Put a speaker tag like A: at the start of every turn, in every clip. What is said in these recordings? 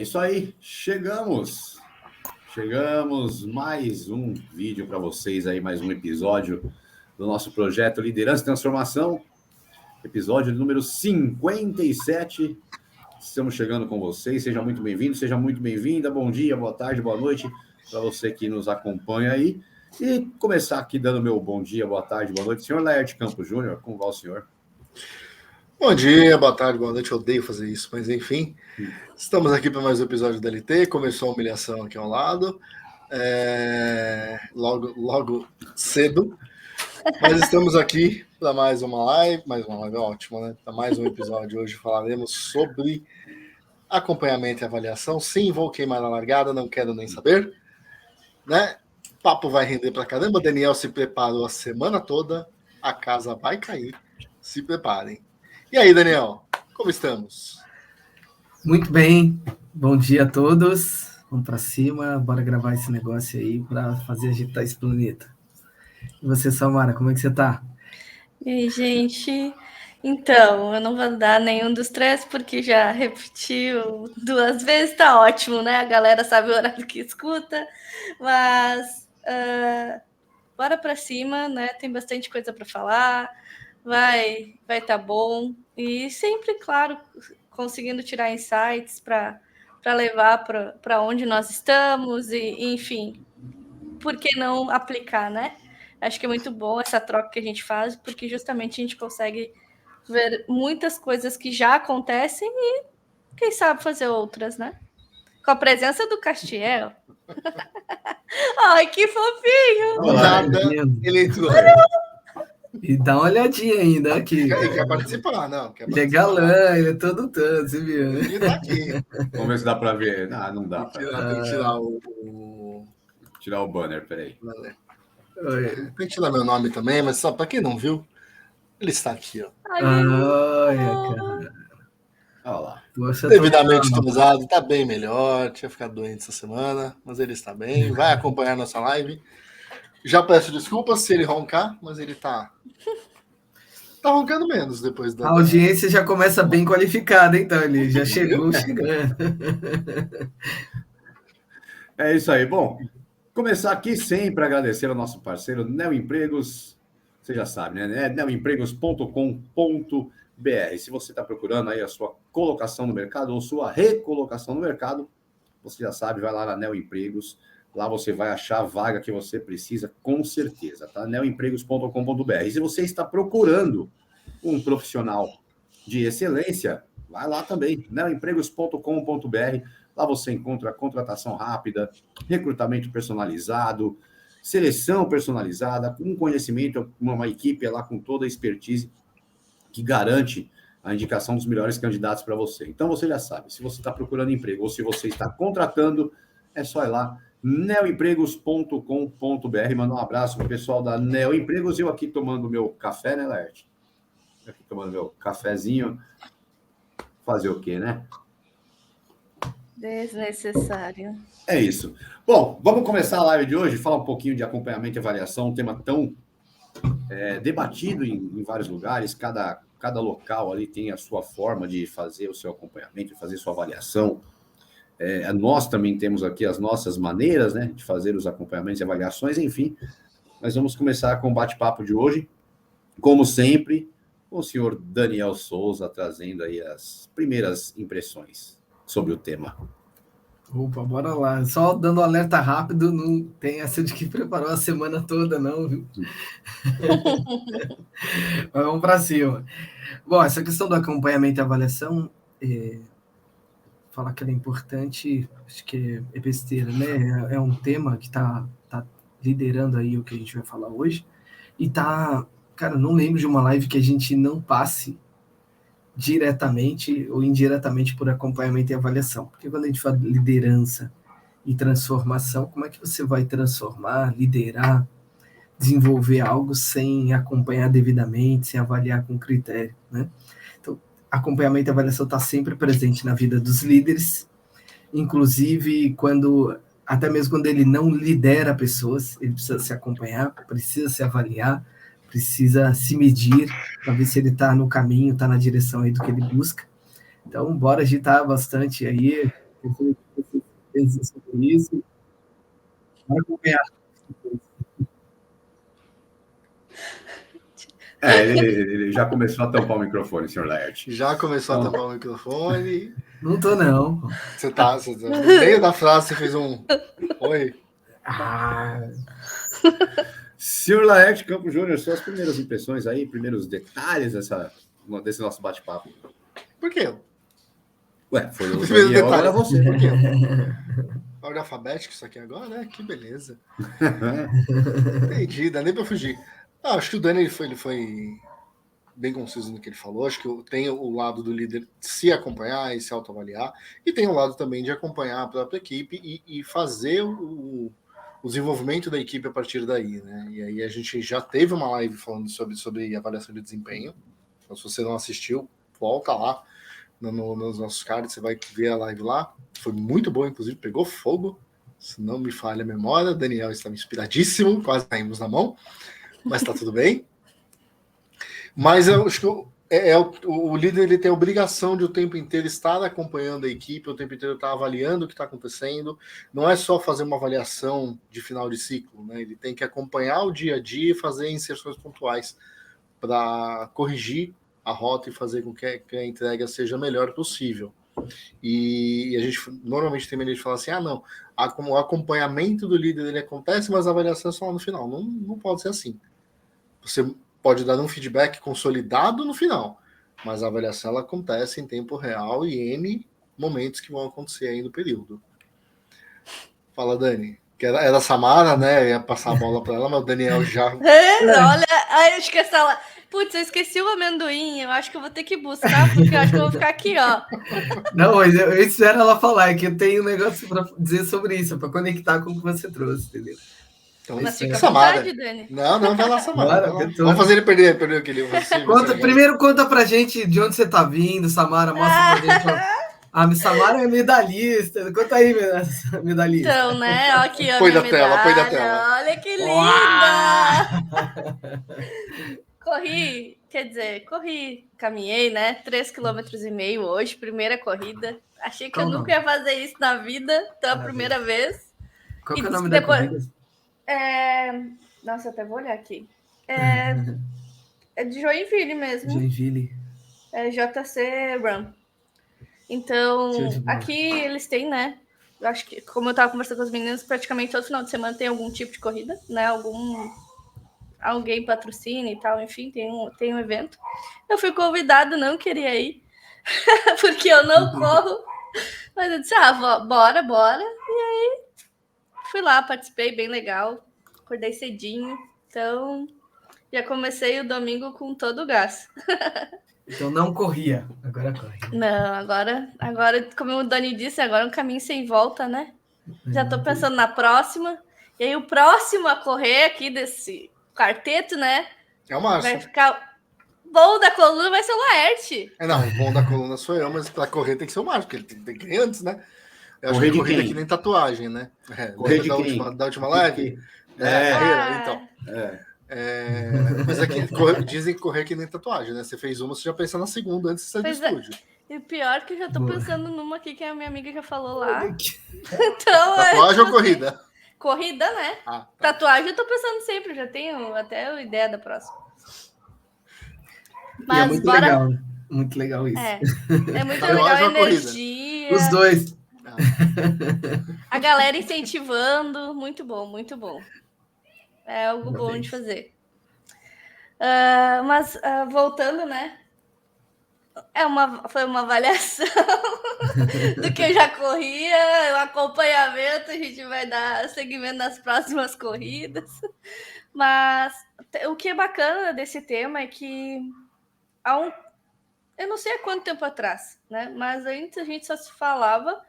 A: isso aí, chegamos mais um vídeo para vocês aí, mais um episódio do nosso projeto Liderança e Transformação, episódio número 57. Estamos chegando com vocês, seja muito bem-vindo, seja muito bem-vinda, bom dia, boa tarde, boa noite para você que nos acompanha aí. E começar aqui dando meu bom dia, boa tarde, boa noite, senhor Laerte Campos Júnior, como vai o senhor?
B: Bom dia, boa tarde, boa noite. Eu odeio fazer isso, mas enfim. Estamos aqui para mais um episódio da LT. Começou a humilhação aqui ao lado. Logo cedo. Mas estamos aqui para mais uma live. Mais uma live ótima, né? Para mais um episódio. Hoje falaremos sobre acompanhamento e avaliação. Sim, vou queimar a largada, não quero nem saber. Né? O papo vai render para caramba. Daniel se preparou a semana toda. A casa vai cair. Se preparem. E aí, Daniel, como estamos?
C: Muito bem, bom dia a todos. Vamos para cima, bora gravar esse negócio aí para fazer agitar esse planeta. E você, Samara, como é que você tá?
D: E aí, gente? Então, eu não vou dar nenhum dos três porque já repetiu 2 vezes, tá ótimo, né? A galera sabe o horário que escuta, mas bora para cima, né? Tem bastante coisa para falar. Vai tá bom. E sempre, claro, conseguindo tirar insights para levar para onde nós estamos e, enfim, por que não aplicar, né? Acho que é muito bom essa troca que a gente faz, porque justamente a gente consegue ver muitas coisas que já acontecem e, quem sabe, fazer outras, né? Com a presença do Castiel. Ai, que fofinho!
B: Nada, ele entrou.
C: E dá uma olhadinha ainda aqui.
B: Ele quer participar, não?
C: Ele é galã, ele é todo tanto, você viu?
B: Ele tá aqui.
A: Vamos ver se dá para ver. Não dá para
B: Tem que tirar
A: tirar o banner, peraí.
C: Oi.
B: Tem que tirar meu nome também, mas só para quem não viu, ele está aqui, ó.
C: Olha, cara.
A: Olha lá.
C: Poxa,
B: Devidamente tosado, tá bem melhor. Tinha ficado doente essa semana, mas ele está bem. Vai acompanhar nossa live. Já peço desculpas se ele roncar, mas ele tá roncando menos depois da...
C: A audiência já começa bem qualificada, então ele já chegou chegando.
A: É isso aí. Bom, começar aqui sempre agradecer ao nosso parceiro Neo Empregos. Você já sabe, né? neoempregos.com.br. Se você está procurando aí a sua colocação no mercado ou sua recolocação no mercado, você já sabe, vai lá na Neo Empregos. Lá você vai achar a vaga que você precisa, com certeza, tá? neoempregos.com.br. E se você está procurando um profissional de excelência, vai lá também, neoempregos.com.br. Lá você encontra contratação rápida, recrutamento personalizado, seleção personalizada, com conhecimento, uma equipe lá com toda a expertise que garante a indicação dos melhores candidatos para você. Então você já sabe, se você está procurando emprego ou se você está contratando, é só ir lá, neoempregos.com.br. Manda um abraço para o pessoal da Neo Empregos. Eu aqui tomando meu café, né, Laerte? Aqui tomando meu cafezinho. Fazer o quê, né?
D: Desnecessário.
A: É isso. Bom, vamos começar a live de hoje, falar um pouquinho de acompanhamento e avaliação, um tema tão debatido em vários lugares. Cada local ali tem a sua forma de fazer o seu acompanhamento, de fazer sua avaliação. Nós também temos aqui as nossas maneiras, né, de fazer os acompanhamentos e avaliações, enfim. Nós vamos começar com o bate-papo de hoje, como sempre, com o senhor Daniel Souza, trazendo aí as primeiras impressões sobre o tema.
C: Opa, bora lá. Só dando um alerta rápido, não tem essa de que preparou a semana toda, não, viu? Vamos para cima. Bom, essa questão do acompanhamento e avaliação, falar que ela é importante, acho que é besteira, né? É um tema que tá liderando aí o que a gente vai falar hoje. E cara, não lembro de uma live que a gente não passe diretamente ou indiretamente por acompanhamento e avaliação. Porque quando a gente fala de liderança e transformação, como é que você vai transformar, liderar, desenvolver algo sem acompanhar devidamente, sem avaliar com critério, né? Então, acompanhamento e avaliação está sempre presente na vida dos líderes, inclusive até mesmo quando ele não lidera pessoas, ele precisa se acompanhar, precisa se avaliar, precisa se medir para ver se ele está no caminho, está na direção aí do que ele busca. Então, bora agitar bastante aí Eu sei que você pensa sobre isso. Para acompanhar.
A: Ele já começou a tampar o microfone, senhor Laerte.
B: Já começou a tampar o microfone.
C: Não tô, não.
B: Você tá no meio da frase, você fez um oi.
A: Senhor Laerte Campos Júnior, suas primeiras impressões aí, primeiros detalhes desse nosso bate-papo.
B: Por quê?
A: Ué, foi o Daniel, agora você.
B: Por quê? Ordem alfabética isso aqui agora, né? Que beleza. Entendi, dá nem pra fugir. Acho que o Dani ele foi bem conciso no que ele falou. Acho que tem o lado do líder se acompanhar e se autoavaliar, e tem o lado também de acompanhar a própria equipe e fazer o desenvolvimento da equipe a partir daí, né? E aí a gente já teve uma live falando sobre avaliação de desempenho. Então, se você não assistiu, volta lá nos nossos cards, você vai ver a live lá. Foi muito boa, inclusive, pegou fogo, se não me falha a memória. O Daniel estava inspiradíssimo, quase caímos na mão, mas tá tudo bem. Mas eu acho que o líder ele tem a obrigação de o tempo inteiro estar acompanhando a equipe, o tempo inteiro estar avaliando o que está acontecendo. Não é só fazer uma avaliação de final de ciclo, né? Ele tem que acompanhar o dia a dia e fazer inserções pontuais para corrigir a rota e fazer com que a entrega seja a melhor possível. E a gente normalmente tem maneira de falar assim, não, o acompanhamento do líder ele acontece, mas a avaliação é só lá no final. Não pode ser assim. Você pode dar um feedback consolidado no final, mas a avaliação ela acontece em tempo real e N momentos que vão acontecer aí no período. Fala, Dani. Que era a Samara, né? Ia passar a bola para ela, mas o Daniel já...
D: Olha, acho que essa... Putz, eu esqueci o amendoim. Eu acho que eu vou ter que buscar, porque eu acho que eu vou ficar aqui, ó.
C: Não, mas eu espero ela falar, que eu tenho um negócio para dizer sobre isso, para conectar com o que você trouxe, entendeu?
B: Então,
D: mas fica à
B: Samara.
D: vontade, Dani.
B: Não, vai lá, Samara.
C: Vai lá.
B: Vamos fazer ele perder aquele...
C: Primeiro conta pra gente de onde você tá vindo, Samara. Mostra pra gente. A Samara é medalhista. Conta aí, medalhista.
D: Então, né? Ó, aqui, ó,
B: põe da tela.
D: Olha que linda! Caminhei, né? 3,5 km hoje, primeira corrida. Achei que eu nunca ia fazer isso na vida, então a primeira vez.
C: Qual que é o nome da corrida?
D: Nossa, eu até vou olhar aqui. É de Joinville mesmo.
C: Joinville.
D: É JC Run. Então, aqui eles têm, né? Eu acho que, como eu tava conversando com as meninas, praticamente todo final de semana tem algum tipo de corrida, né? Alguém patrocina e tal, enfim, tem um evento. Eu fui convidada, não queria ir, porque eu não corro. Mas eu disse, bora. E aí, fui lá, participei, bem legal. Acordei cedinho, então já comecei o domingo com todo o gás.
C: Então não corria, agora corre.
D: Não, agora, como o Dani disse, agora é um caminho sem volta, né? Já tô pensando na próxima. E aí o próximo a correr aqui desse quarteto, né?
B: É o Márcio.
D: Vai ficar... Bom da coluna vai ser o Laerte.
B: Não, o bom da coluna sou eu, mas para correr tem que ser o Márcio, porque ele tem que ir antes, né? Eu acho
A: correr
B: que corrida aqui nem tatuagem, né?
A: Correr
B: da última live? Então. Mas aqui dizem que correr que nem tatuagem, né? Você fez uma, você já pensa na segunda antes de sair do estúdio.
D: E pior que eu já tô pensando numa aqui que a minha amiga já falou lá. Então,
B: tatuagem ou corrida?
D: Corrida, né?
B: Tá.
D: Tatuagem eu tô pensando sempre, já tenho até a ideia da próxima. Mas
C: é muito legal, né? Muito legal isso.
D: É muito legal a energia.
C: Os dois.
D: A galera incentivando, muito bom, muito bom. É algo bom de fazer. Mas voltando, né? Foi uma avaliação do que eu já corria, o acompanhamento, a gente vai dar seguimento nas próximas corridas. Mas o que é bacana desse tema é que eu não sei há quanto tempo atrás, né? Mas antes a gente só se falava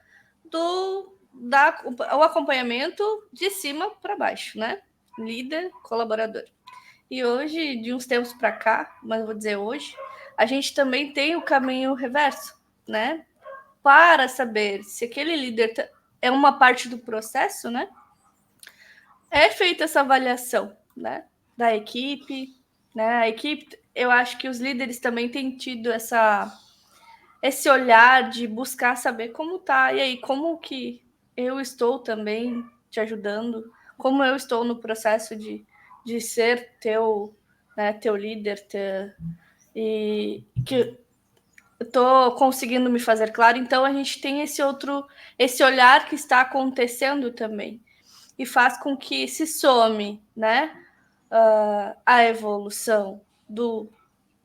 D: o acompanhamento de cima para baixo, né? Líder, colaborador. E hoje, de uns tempos para cá, mas vou dizer hoje, a gente também tem o caminho reverso, né? Para saber se aquele líder é uma parte do processo, né? É feita essa avaliação, né? Da equipe, né? A equipe, eu acho que os líderes também têm tido essa esse olhar de buscar saber como tá, e aí, como que eu estou também te ajudando, como eu estou no processo de ser teu, né, teu líder, e que eu tô conseguindo me fazer claro. Então a gente tem esse olhar que está acontecendo também, e faz com que se some, né, a evolução do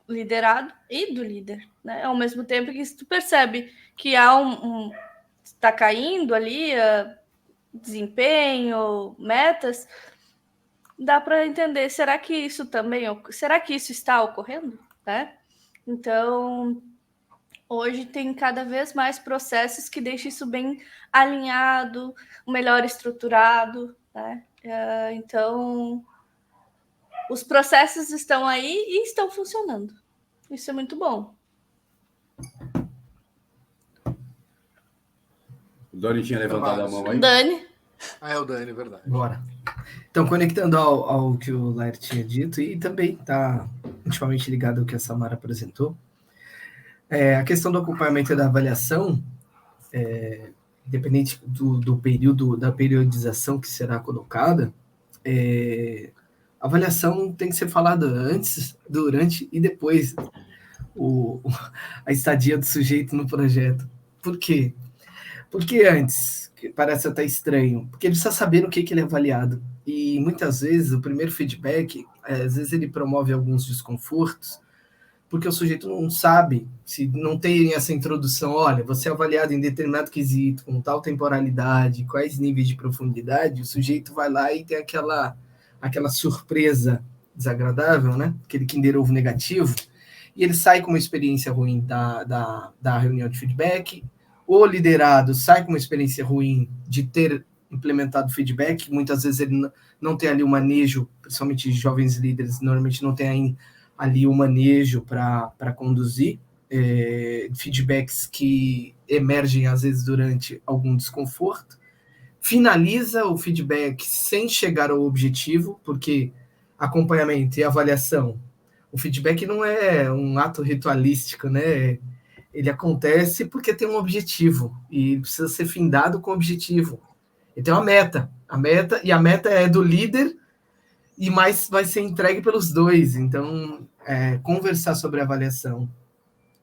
D: liderado e do líder, né? Ao mesmo tempo que tu percebe que há está caindo ali desempenho, metas, dá para entender, será que isso está ocorrendo, né? Então, hoje tem cada vez mais processos que deixam isso bem alinhado, melhor estruturado, né? Então, os processos estão aí e estão funcionando. Isso é muito bom.
A: O Dani tinha levantado a mão aí.
D: Dani.
B: É o Dani, verdade.
C: Bora. Então, conectando ao que o Lair tinha dito, e também está intimamente ligado ao que a Samara apresentou, a questão do acompanhamento e da avaliação, independente do período, da periodização que será colocada, a avaliação tem que ser falada antes, durante e depois a estadia do sujeito no projeto. Por quê? Porque antes, que parece até estranho, porque ele precisa saber no que ele é avaliado. E muitas vezes o primeiro feedback, às vezes ele promove alguns desconfortos, porque o sujeito não sabe, se não tem essa introdução, olha, você é avaliado em determinado quesito, com tal temporalidade, quais níveis de profundidade, o sujeito vai lá e tem aquela surpresa desagradável, né? Aquele Kinder Ovo negativo, e ele sai com uma experiência ruim da reunião de feedback. O liderado sai com uma experiência ruim de ter implementado feedback, muitas vezes ele não tem ali o manejo, principalmente jovens líderes, normalmente não tem ali o manejo para conduzir feedbacks que emergem, às vezes, durante algum desconforto. Finaliza o feedback sem chegar ao objetivo, porque acompanhamento e avaliação, o feedback não é um ato ritualístico, né? Ele acontece porque tem um objetivo, e precisa ser findado com o objetivo. Ele tem uma meta, a meta é do líder, e mais vai ser entregue pelos dois. Então, conversar sobre a avaliação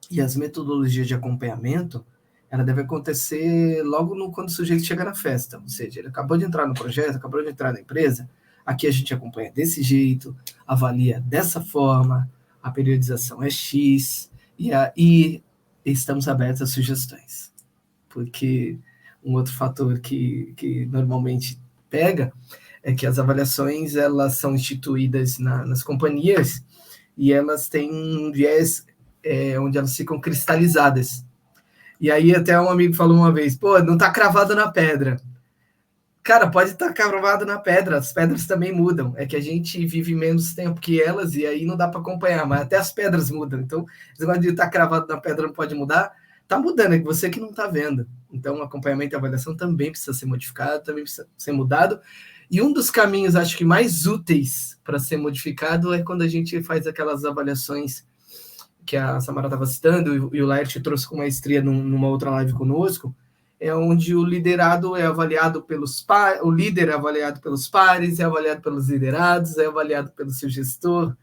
C: e as metodologias de acompanhamento, ela deve acontecer logo quando o sujeito chega na festa, ou seja, ele acabou de entrar no projeto, acabou de entrar na empresa, aqui a gente acompanha desse jeito, avalia dessa forma, a periodização é X, e estamos abertos a sugestões. Porque um outro fator que normalmente pega é que as avaliações, elas são instituídas nas companhias, e elas têm um viés onde elas ficam cristalizadas. E aí até um amigo falou uma vez, não está cravado na pedra. Cara, pode estar cravado na pedra, as pedras também mudam. É que a gente vive menos tempo que elas, e aí não dá para acompanhar, mas até as pedras mudam. Então, esse negócio de estar cravado na pedra não pode mudar, está mudando, é que você que não está vendo. Então, o acompanhamento e avaliação também precisa ser modificado, também precisa ser mudado. E um dos caminhos, acho que mais úteis para ser modificado é quando a gente faz aquelas avaliações que a Samara estava citando, e o Laert trouxe com maestria numa outra live conosco, é onde o liderado é avaliado pelos pares, o líder é avaliado pelos pares, é avaliado pelos liderados, é avaliado pelo seu gestor,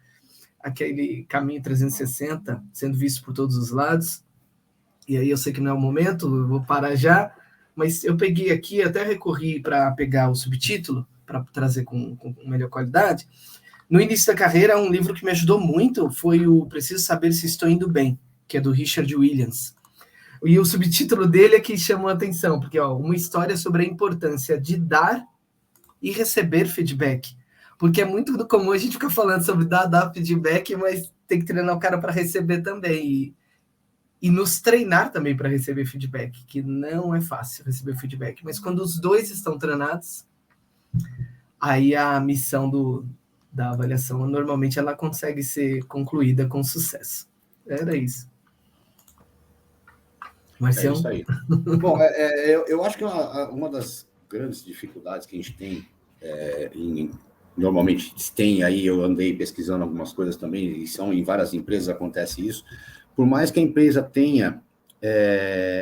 C: aquele caminho 360 sendo visto por todos os lados. E aí eu sei que não é o momento, eu vou parar já, mas eu peguei aqui, até recorri para pegar o subtítulo, para trazer com melhor qualidade. No início da carreira, um livro que me ajudou muito foi o Preciso Saber Se Estou Indo Bem, que é do Richard Williams. E o subtítulo dele é que chamou a atenção, porque uma história sobre a importância de dar e receber feedback. Porque é muito comum a gente ficar falando sobre dar feedback, mas tem que treinar o cara para receber também. E nos treinar também para receber feedback, que não é fácil receber feedback. Mas quando os dois estão treinados, aí a missão da avaliação, normalmente ela consegue ser concluída com sucesso. Era isso. Marcião?
A: É isso aí. Bom, eu acho que uma das grandes dificuldades que a gente tem, normalmente tem aí, eu andei pesquisando algumas coisas também, e em várias empresas acontece isso, por mais que a empresa tenha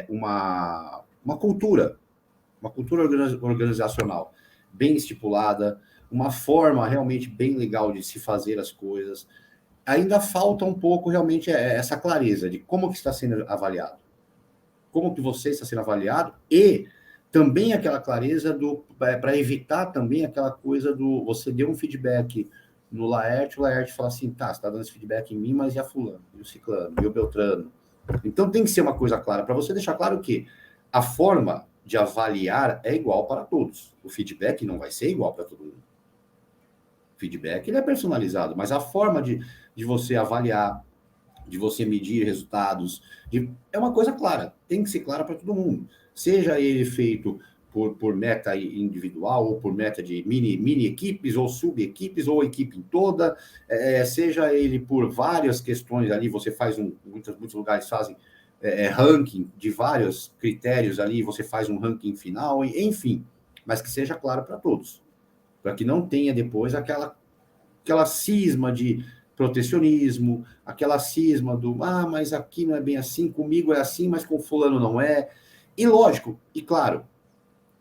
A: uma cultura organizacional bem estipulada, uma forma realmente bem legal de se fazer as coisas. Ainda falta um pouco realmente essa clareza de como que está sendo avaliado, como que você está sendo avaliado, e também aquela clareza para evitar também aquela coisa do você deu um feedback no Laerte, o Laerte fala assim, tá, você está dando esse feedback em mim, mas e a fulano, e o ciclano, e o beltrano? Então tem que ser uma coisa clara, para você deixar claro que a forma de avaliar é igual para todos. O feedback não vai ser igual para todo mundo. O feedback ele é personalizado, mas a forma de você avaliar, de você medir resultados, é uma coisa clara, tem que ser clara para todo mundo. Seja ele feito por meta individual, ou por meta de mini equipes, ou sub-equipes, ou equipe em toda, seja ele por várias questões ali, você faz muitos lugares fazem ranking de vários critérios ali, você faz um ranking final, enfim, mas que seja claro para todos, para que não tenha depois aquela cisma de protecionismo, aquela cisma do, mas aqui não é bem assim, comigo é assim, mas com fulano não é. E lógico, e claro,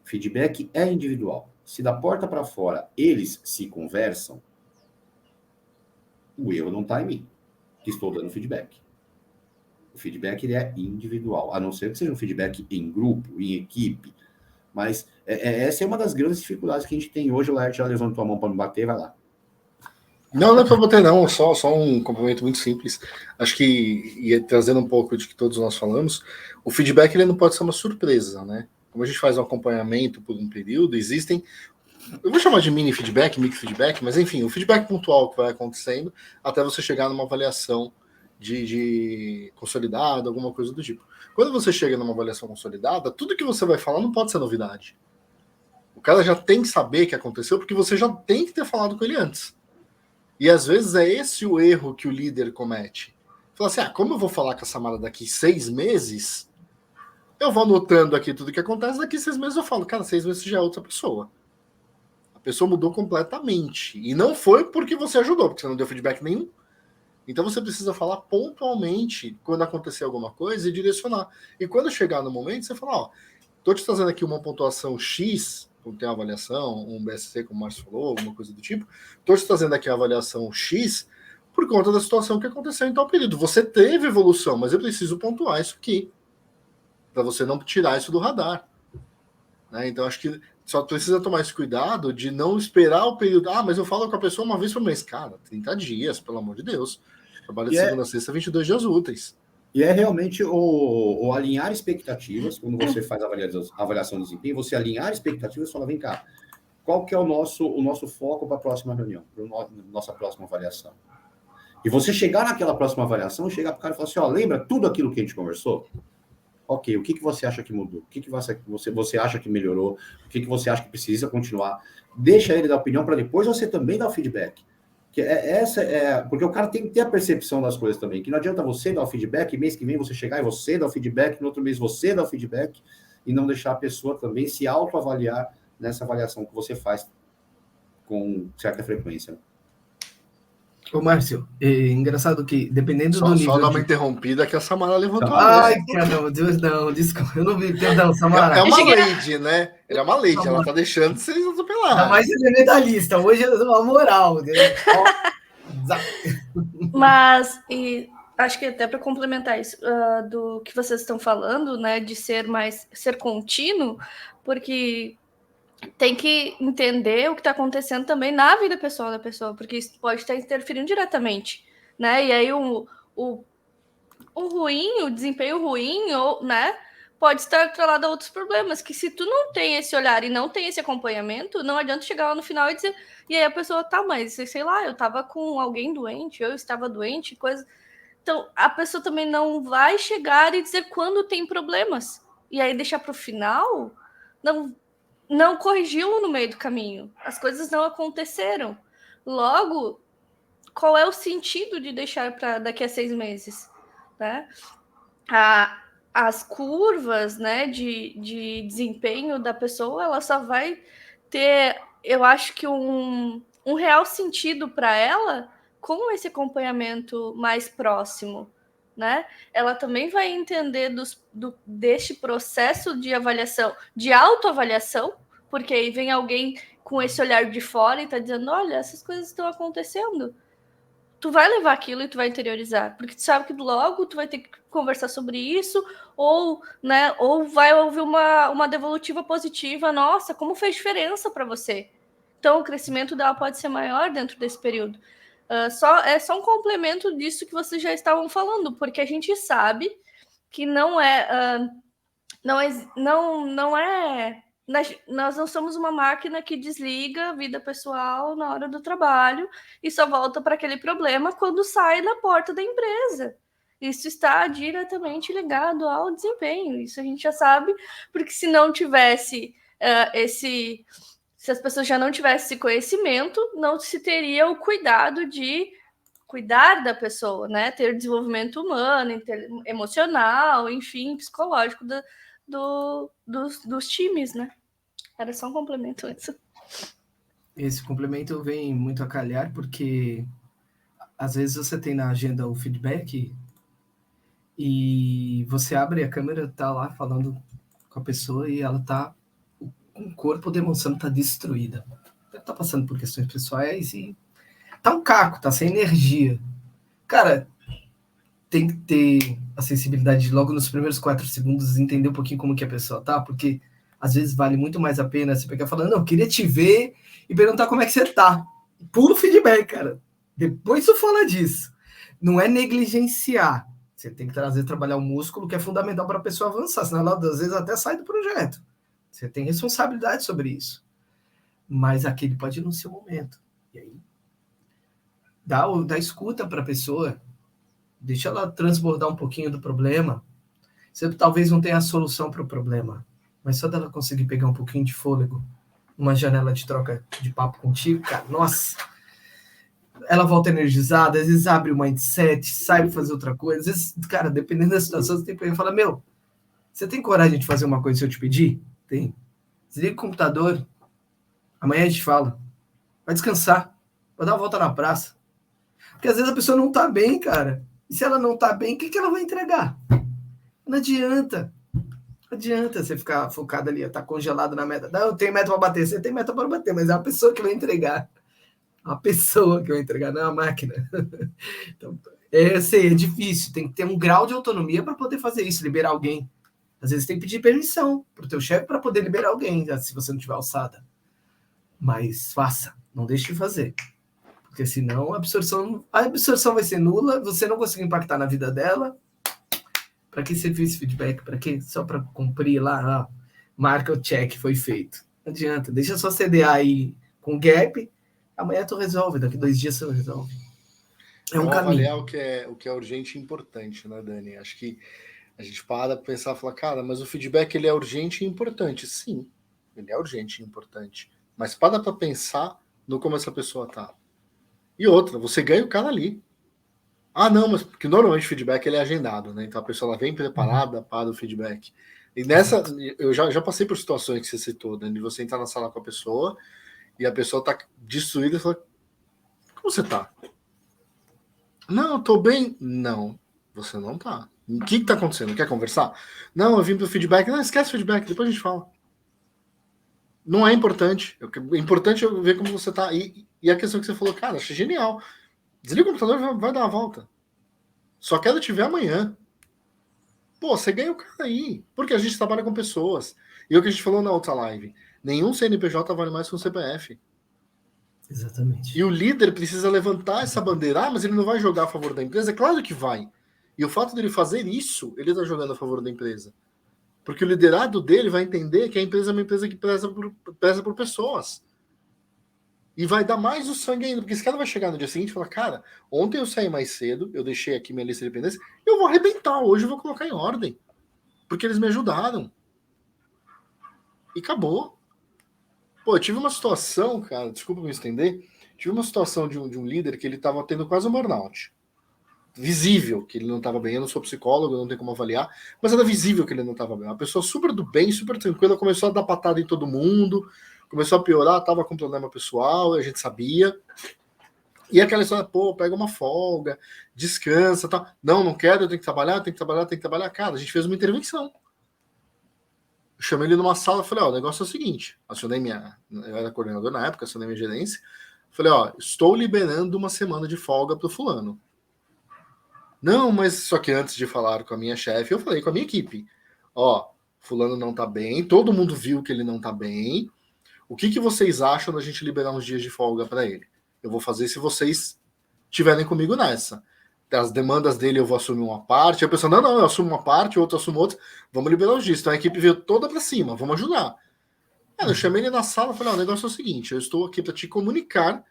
A: feedback é individual. Se da porta para fora eles se conversam, o erro não está em mim, que estou dando feedback. O feedback ele é individual, a não ser que seja um feedback em grupo, em equipe. Mas essa é uma das grandes dificuldades que a gente tem hoje. O Laerte já levantou a mão para me bater, vai lá.
B: Não é para bater, não, só um complemento muito simples. Acho que, e trazendo um pouco de que todos nós falamos, o feedback ele não pode ser uma surpresa, né? Como a gente faz um acompanhamento por um período, existem, eu vou chamar de mini feedback, micro feedback, mas enfim, o feedback pontual que vai acontecendo até você chegar numa avaliação de consolidada, alguma coisa do tipo. Quando você chega numa avaliação consolidada, tudo que você vai falar não pode ser novidade. O cara já tem que saber que aconteceu, porque você já tem que ter falado com ele antes. E às vezes é esse o erro que o líder comete. Fala assim, como eu vou falar com a Samara daqui 6 meses, eu vou anotando aqui tudo que acontece, daqui 6 meses eu falo, cara, 6 meses já é outra pessoa. A pessoa mudou completamente. E não foi porque você ajudou, porque você não deu feedback nenhum. Então você precisa falar pontualmente quando acontecer alguma coisa e direcionar. E quando chegar no momento, você fala, tô te trazendo aqui uma pontuação X, como tem uma avaliação, um BSC, como o Márcio falou, alguma coisa do tipo, tô te trazendo aqui a avaliação X por conta da situação que aconteceu em tal período. Você teve evolução, mas eu preciso pontuar isso aqui, para você não tirar isso do radar. Né? Então, acho que só precisa tomar esse cuidado de não esperar o período. Mas eu falo com a pessoa uma vez por mês. Cara, 30 dias, pelo amor de Deus. Trabalho de segunda a sexta, 22 dias úteis.
A: E é realmente o alinhar expectativas, quando você faz a avaliação de desempenho, você alinhar expectativas e falar, vem cá, qual que é o nosso foco para a próxima reunião, para a nossa próxima avaliação? E você chegar naquela próxima avaliação, chegar para o cara e falar assim, lembra tudo aquilo que a gente conversou? Ok, o que você acha que mudou? O que você acha que melhorou? O que você acha que precisa continuar? Deixa ele dar opinião para depois você também dar o feedback. Porque o cara tem que ter a percepção das coisas também, que não adianta você dar o feedback, mês que vem você chegar e você dar o feedback, no outro mês você dar o feedback, e não deixar a pessoa também se autoavaliar nessa avaliação que você faz com certa frequência.
C: Ô, Márcio, engraçado que, dependendo do nível...
B: Só dar uma interrompida que a Samara levantou a
C: mão. Ai, caramba, Deus, não, desculpa, eu não vi, perdão, Samara.
B: É uma lady, né? Ela é uma lady, Samara. Ela tá deixando vocês atropelar.
C: Ainda mais ele é medalhista, hoje eu dou uma moral.
D: Mas, acho que até para complementar isso, do que vocês estão falando, né, de ser contínuo, porque... tem que entender o que está acontecendo também na vida pessoal da pessoa, porque isso pode estar interferindo diretamente, né? E aí o ruim, o desempenho ruim, né, pode estar atrelado a outros problemas, que se tu não tem esse olhar e não tem esse acompanhamento, não adianta chegar lá no final e dizer, e aí a pessoa, mas sei lá, eu estava com alguém doente, eu estava doente, coisa... Então, a pessoa também não vai chegar e dizer quando tem problemas, e aí deixar para o final, não corrigiu no meio do caminho. As coisas não aconteceram. Logo, qual é o sentido de deixar para daqui a 6 meses? Né? As curvas, né, de desempenho da pessoa, ela só vai ter, eu acho que um real sentido para ela com esse acompanhamento mais próximo. né? Ela também vai entender deste processo de avaliação, de autoavaliação, porque aí vem alguém com esse olhar de fora e tá dizendo, olha, essas coisas estão acontecendo. Tu vai levar aquilo e tu vai interiorizar, porque tu sabe que logo tu vai ter que conversar sobre isso, ou, né, ou vai ouvir uma devolutiva positiva, nossa, como fez diferença para você. Então, o crescimento dela pode ser maior dentro desse período. É só um complemento disso que vocês já estavam falando, porque a gente sabe que não é nós não somos uma máquina que desliga a vida pessoal na hora do trabalho e só volta para aquele problema quando sai na porta da empresa. Isso está diretamente ligado ao desempenho. Isso a gente já sabe, porque se não tivesse se as pessoas já não tivessem esse conhecimento, não se teria o cuidado de cuidar da pessoa, né? Ter desenvolvimento humano, emocional, enfim, psicológico dos times, né? Era só um complemento isso.
C: Esse complemento vem muito a calhar, porque às vezes você tem na agenda o feedback e você abre a câmera, tá lá falando com a pessoa e ela tá com o corpo demonstrando que tá destruída. Ela tá passando por questões pessoais e tá um caco, tá sem energia. Cara, tem que ter a sensibilidade de logo nos primeiros 4 segundos entender um pouquinho como que a pessoa tá, porque às vezes vale muito mais a pena você pegar falando, não, eu queria te ver e perguntar como é que você tá. Puro feedback, cara. Depois tu fala disso. Não é negligenciar. Você tem que trabalhar o músculo, que é fundamental para a pessoa avançar, senão ela às vezes até sai do projeto. Você tem responsabilidade sobre isso. Mas aquele pode ir no seu momento. E aí, dá escuta para a pessoa, deixa ela transbordar um pouquinho do problema. Você talvez não tenha a solução para o problema, mas só dela conseguir pegar um pouquinho de fôlego, uma janela de troca de papo contigo, cara, nossa, ela volta energizada, às vezes abre o mindset, sai para fazer outra coisa, às vezes, cara, dependendo da situação, você tem que falar, meu, você tem coragem de fazer uma coisa se eu te pedir? Tem. Desliga o computador, amanhã a gente fala, vai descansar, vai dar uma volta na praça, porque às vezes a pessoa não tá bem, cara, e se ela não tá bem, o que ela vai entregar? Não adianta você ficar focado ali, tá congelado na meta. Não, eu tenho meta para bater. Você tem meta para bater, mas é a pessoa que vai entregar. A pessoa que vai entregar, não é a máquina. Então, é difícil. Tem que ter um grau de autonomia para poder fazer isso, liberar alguém. Às vezes tem que pedir permissão para o teu chefe para poder liberar alguém, se você não tiver alçada. Mas faça, não deixe de fazer. Porque senão a absorção vai ser nula, você não consegue impactar na vida dela. Para que você fez feedback? Para quê? Só para cumprir lá, marca o check, foi feito. Não adianta, deixa só CDA aí com gap, amanhã tu resolve, daqui 2 dias você resolve. É um caminho.
B: Avaliar o que é urgente e importante, né, Dani? Acho que a gente para pensar e fala, cara, mas o feedback ele é urgente e importante. Sim, ele é urgente e importante. Mas para pensar no como essa pessoa tá. E outra, você ganha o cara ali. Ah, não, mas porque normalmente o feedback ele é agendado, né? Então a pessoa ela vem preparada para o feedback. E nessa, eu já passei por situações que você citou, né? De você entrar na sala com a pessoa e a pessoa tá destruída e fala, como você tá? Não, eu tô bem. Não, você não tá. O que tá acontecendo? Quer conversar? Não, eu vim pro feedback. Não, esquece o feedback, depois a gente fala. Não é importante. É importante eu ver como você tá. E a questão que você falou, cara, achei genial. Desliga o computador e vai dar uma volta. Só quero te ver amanhã. Pô, você ganha o cara aí. Porque a gente trabalha com pessoas. E é o que a gente falou na outra live. Nenhum CNPJ vale mais que um CPF.
C: Exatamente.
B: E o líder precisa levantar essa bandeira. Ah, mas ele não vai jogar a favor da empresa? É claro que vai. E o fato dele fazer isso, ele está jogando a favor da empresa. Porque o liderado dele vai entender que a empresa é uma empresa que preza por pessoas. E vai dar mais o sangue ainda, porque esse cara vai chegar no dia seguinte e falar, cara, ontem eu saí mais cedo, eu deixei aqui minha lista de dependência, eu vou arrebentar, hoje eu vou colocar em ordem. Porque eles me ajudaram. E acabou. Pô, eu tive uma situação, cara, desculpa me estender, tive uma situação de um líder que ele estava tendo quase um burnout. Visível que ele não estava bem, eu não sou psicólogo, não tenho como avaliar, mas era visível que ele não estava bem. Uma pessoa super do bem, super tranquila, começou a dar patada em todo mundo, começou a piorar, estava com problema pessoal, a gente sabia. E aquela história, pô, pega uma folga, descansa, tal. Não quero, eu tenho que trabalhar, tenho que trabalhar, tenho que trabalhar. Cara, a gente fez uma intervenção. Eu chamei ele numa sala e falei, ó, o negócio é o seguinte, eu era coordenador na época, acionei minha gerência, falei, ó, estou liberando uma semana de folga pro fulano. Não, mas só que antes de falar com a minha chefe, eu falei com a minha equipe, ó, fulano não tá bem, todo mundo viu que ele não tá bem, o que vocês acham da gente liberar uns dias de folga para ele? Eu vou fazer se vocês tiverem comigo nessa. As demandas dele eu vou assumir uma parte. A pessoa, não, eu assumo uma parte, outro assumo outra. Vamos liberar os dias. Então a equipe veio toda para cima, vamos ajudar. Cara, eu chamei ele na sala e falei, o negócio é o seguinte, eu estou aqui para te comunicar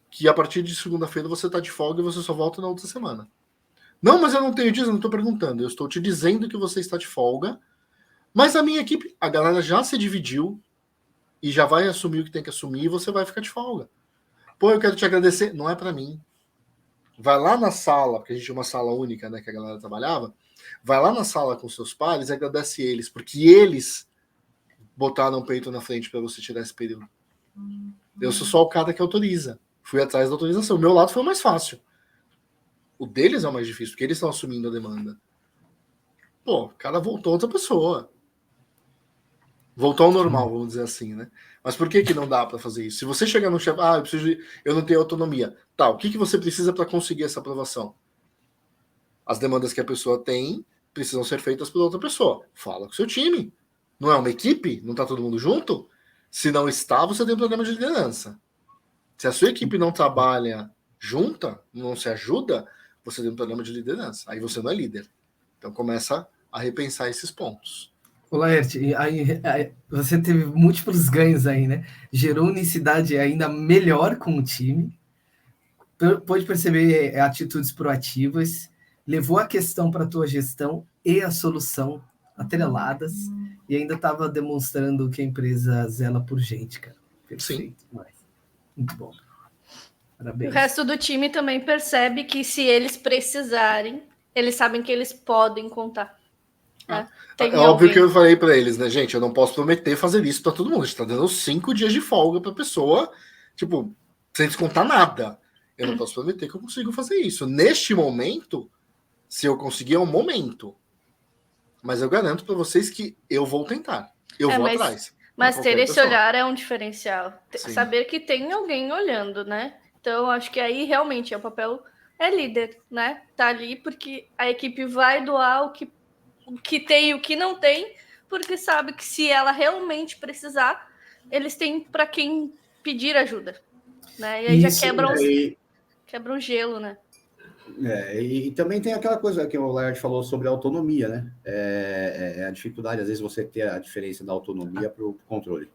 B: que a partir de segunda-feira você está de folga e você só volta na outra semana. Não, mas eu não tenho dias, eu não estou perguntando. Eu estou te dizendo que você está de folga, mas a minha equipe, a galera já se dividiu e já vai assumir o que tem que assumir e você vai ficar de folga. Pô, eu quero te agradecer. Não é para mim. Vai lá na sala, porque a gente tinha uma sala única, né, que a galera trabalhava, vai lá na sala com seus pares e agradece eles, porque eles botaram o peito na frente para você tirar esse período. Eu sou só o cara que autoriza. Fui atrás da autorização. O meu lado foi o mais fácil. O deles é o mais difícil, porque eles estão assumindo a demanda. Pô, o cara voltou outra pessoa. Voltou ao normal, vamos dizer assim, né? Mas por que não dá para fazer isso? Se você chegar no chefe, eu não tenho autonomia. Tá, o que você precisa para conseguir essa aprovação? As demandas que a pessoa tem precisam ser feitas por outra pessoa. Fala com o seu time. Não é uma equipe? Não está todo mundo junto? Se não está, você tem um problema de liderança. Se a sua equipe não trabalha junta, não se ajuda, você tem um problema de liderança. Aí você não é líder. Então começa a repensar esses pontos.
C: Ô, Laerte, aí você teve múltiplos ganhos aí, né? Gerou unicidade ainda melhor com o time, pôde perceber atitudes proativas, levou a questão para a tua gestão e a solução atreladas, e ainda estava demonstrando que a empresa zela por gente, cara. Perfeito. Sim. Muito bom. Parabéns.
D: O resto do time também percebe que se eles precisarem, eles sabem que eles podem contar.
B: É óbvio que eu falei para eles, né, gente? Eu não posso prometer fazer isso para todo mundo. A gente tá dando 5 dias de folga para pessoa, tipo, sem descontar nada. Eu não posso prometer que eu consigo fazer isso. Neste momento, se eu conseguir, é um momento. Mas eu garanto para vocês que eu vou tentar. Eu vou atrás.
D: Mas ter esse olhar é um diferencial. Sim. Saber que tem alguém olhando, né? Então, acho que aí realmente o papel é líder, né? Tá ali porque a equipe vai doar o que tem e o que não tem, porque sabe que se ela realmente precisar, eles têm para quem pedir ajuda, né? E aí isso, já quebra um gelo, né?
A: E também tem aquela coisa que o Laerte falou sobre a autonomia, né? A dificuldade, às vezes, você ter a diferença da autonomia para o controle.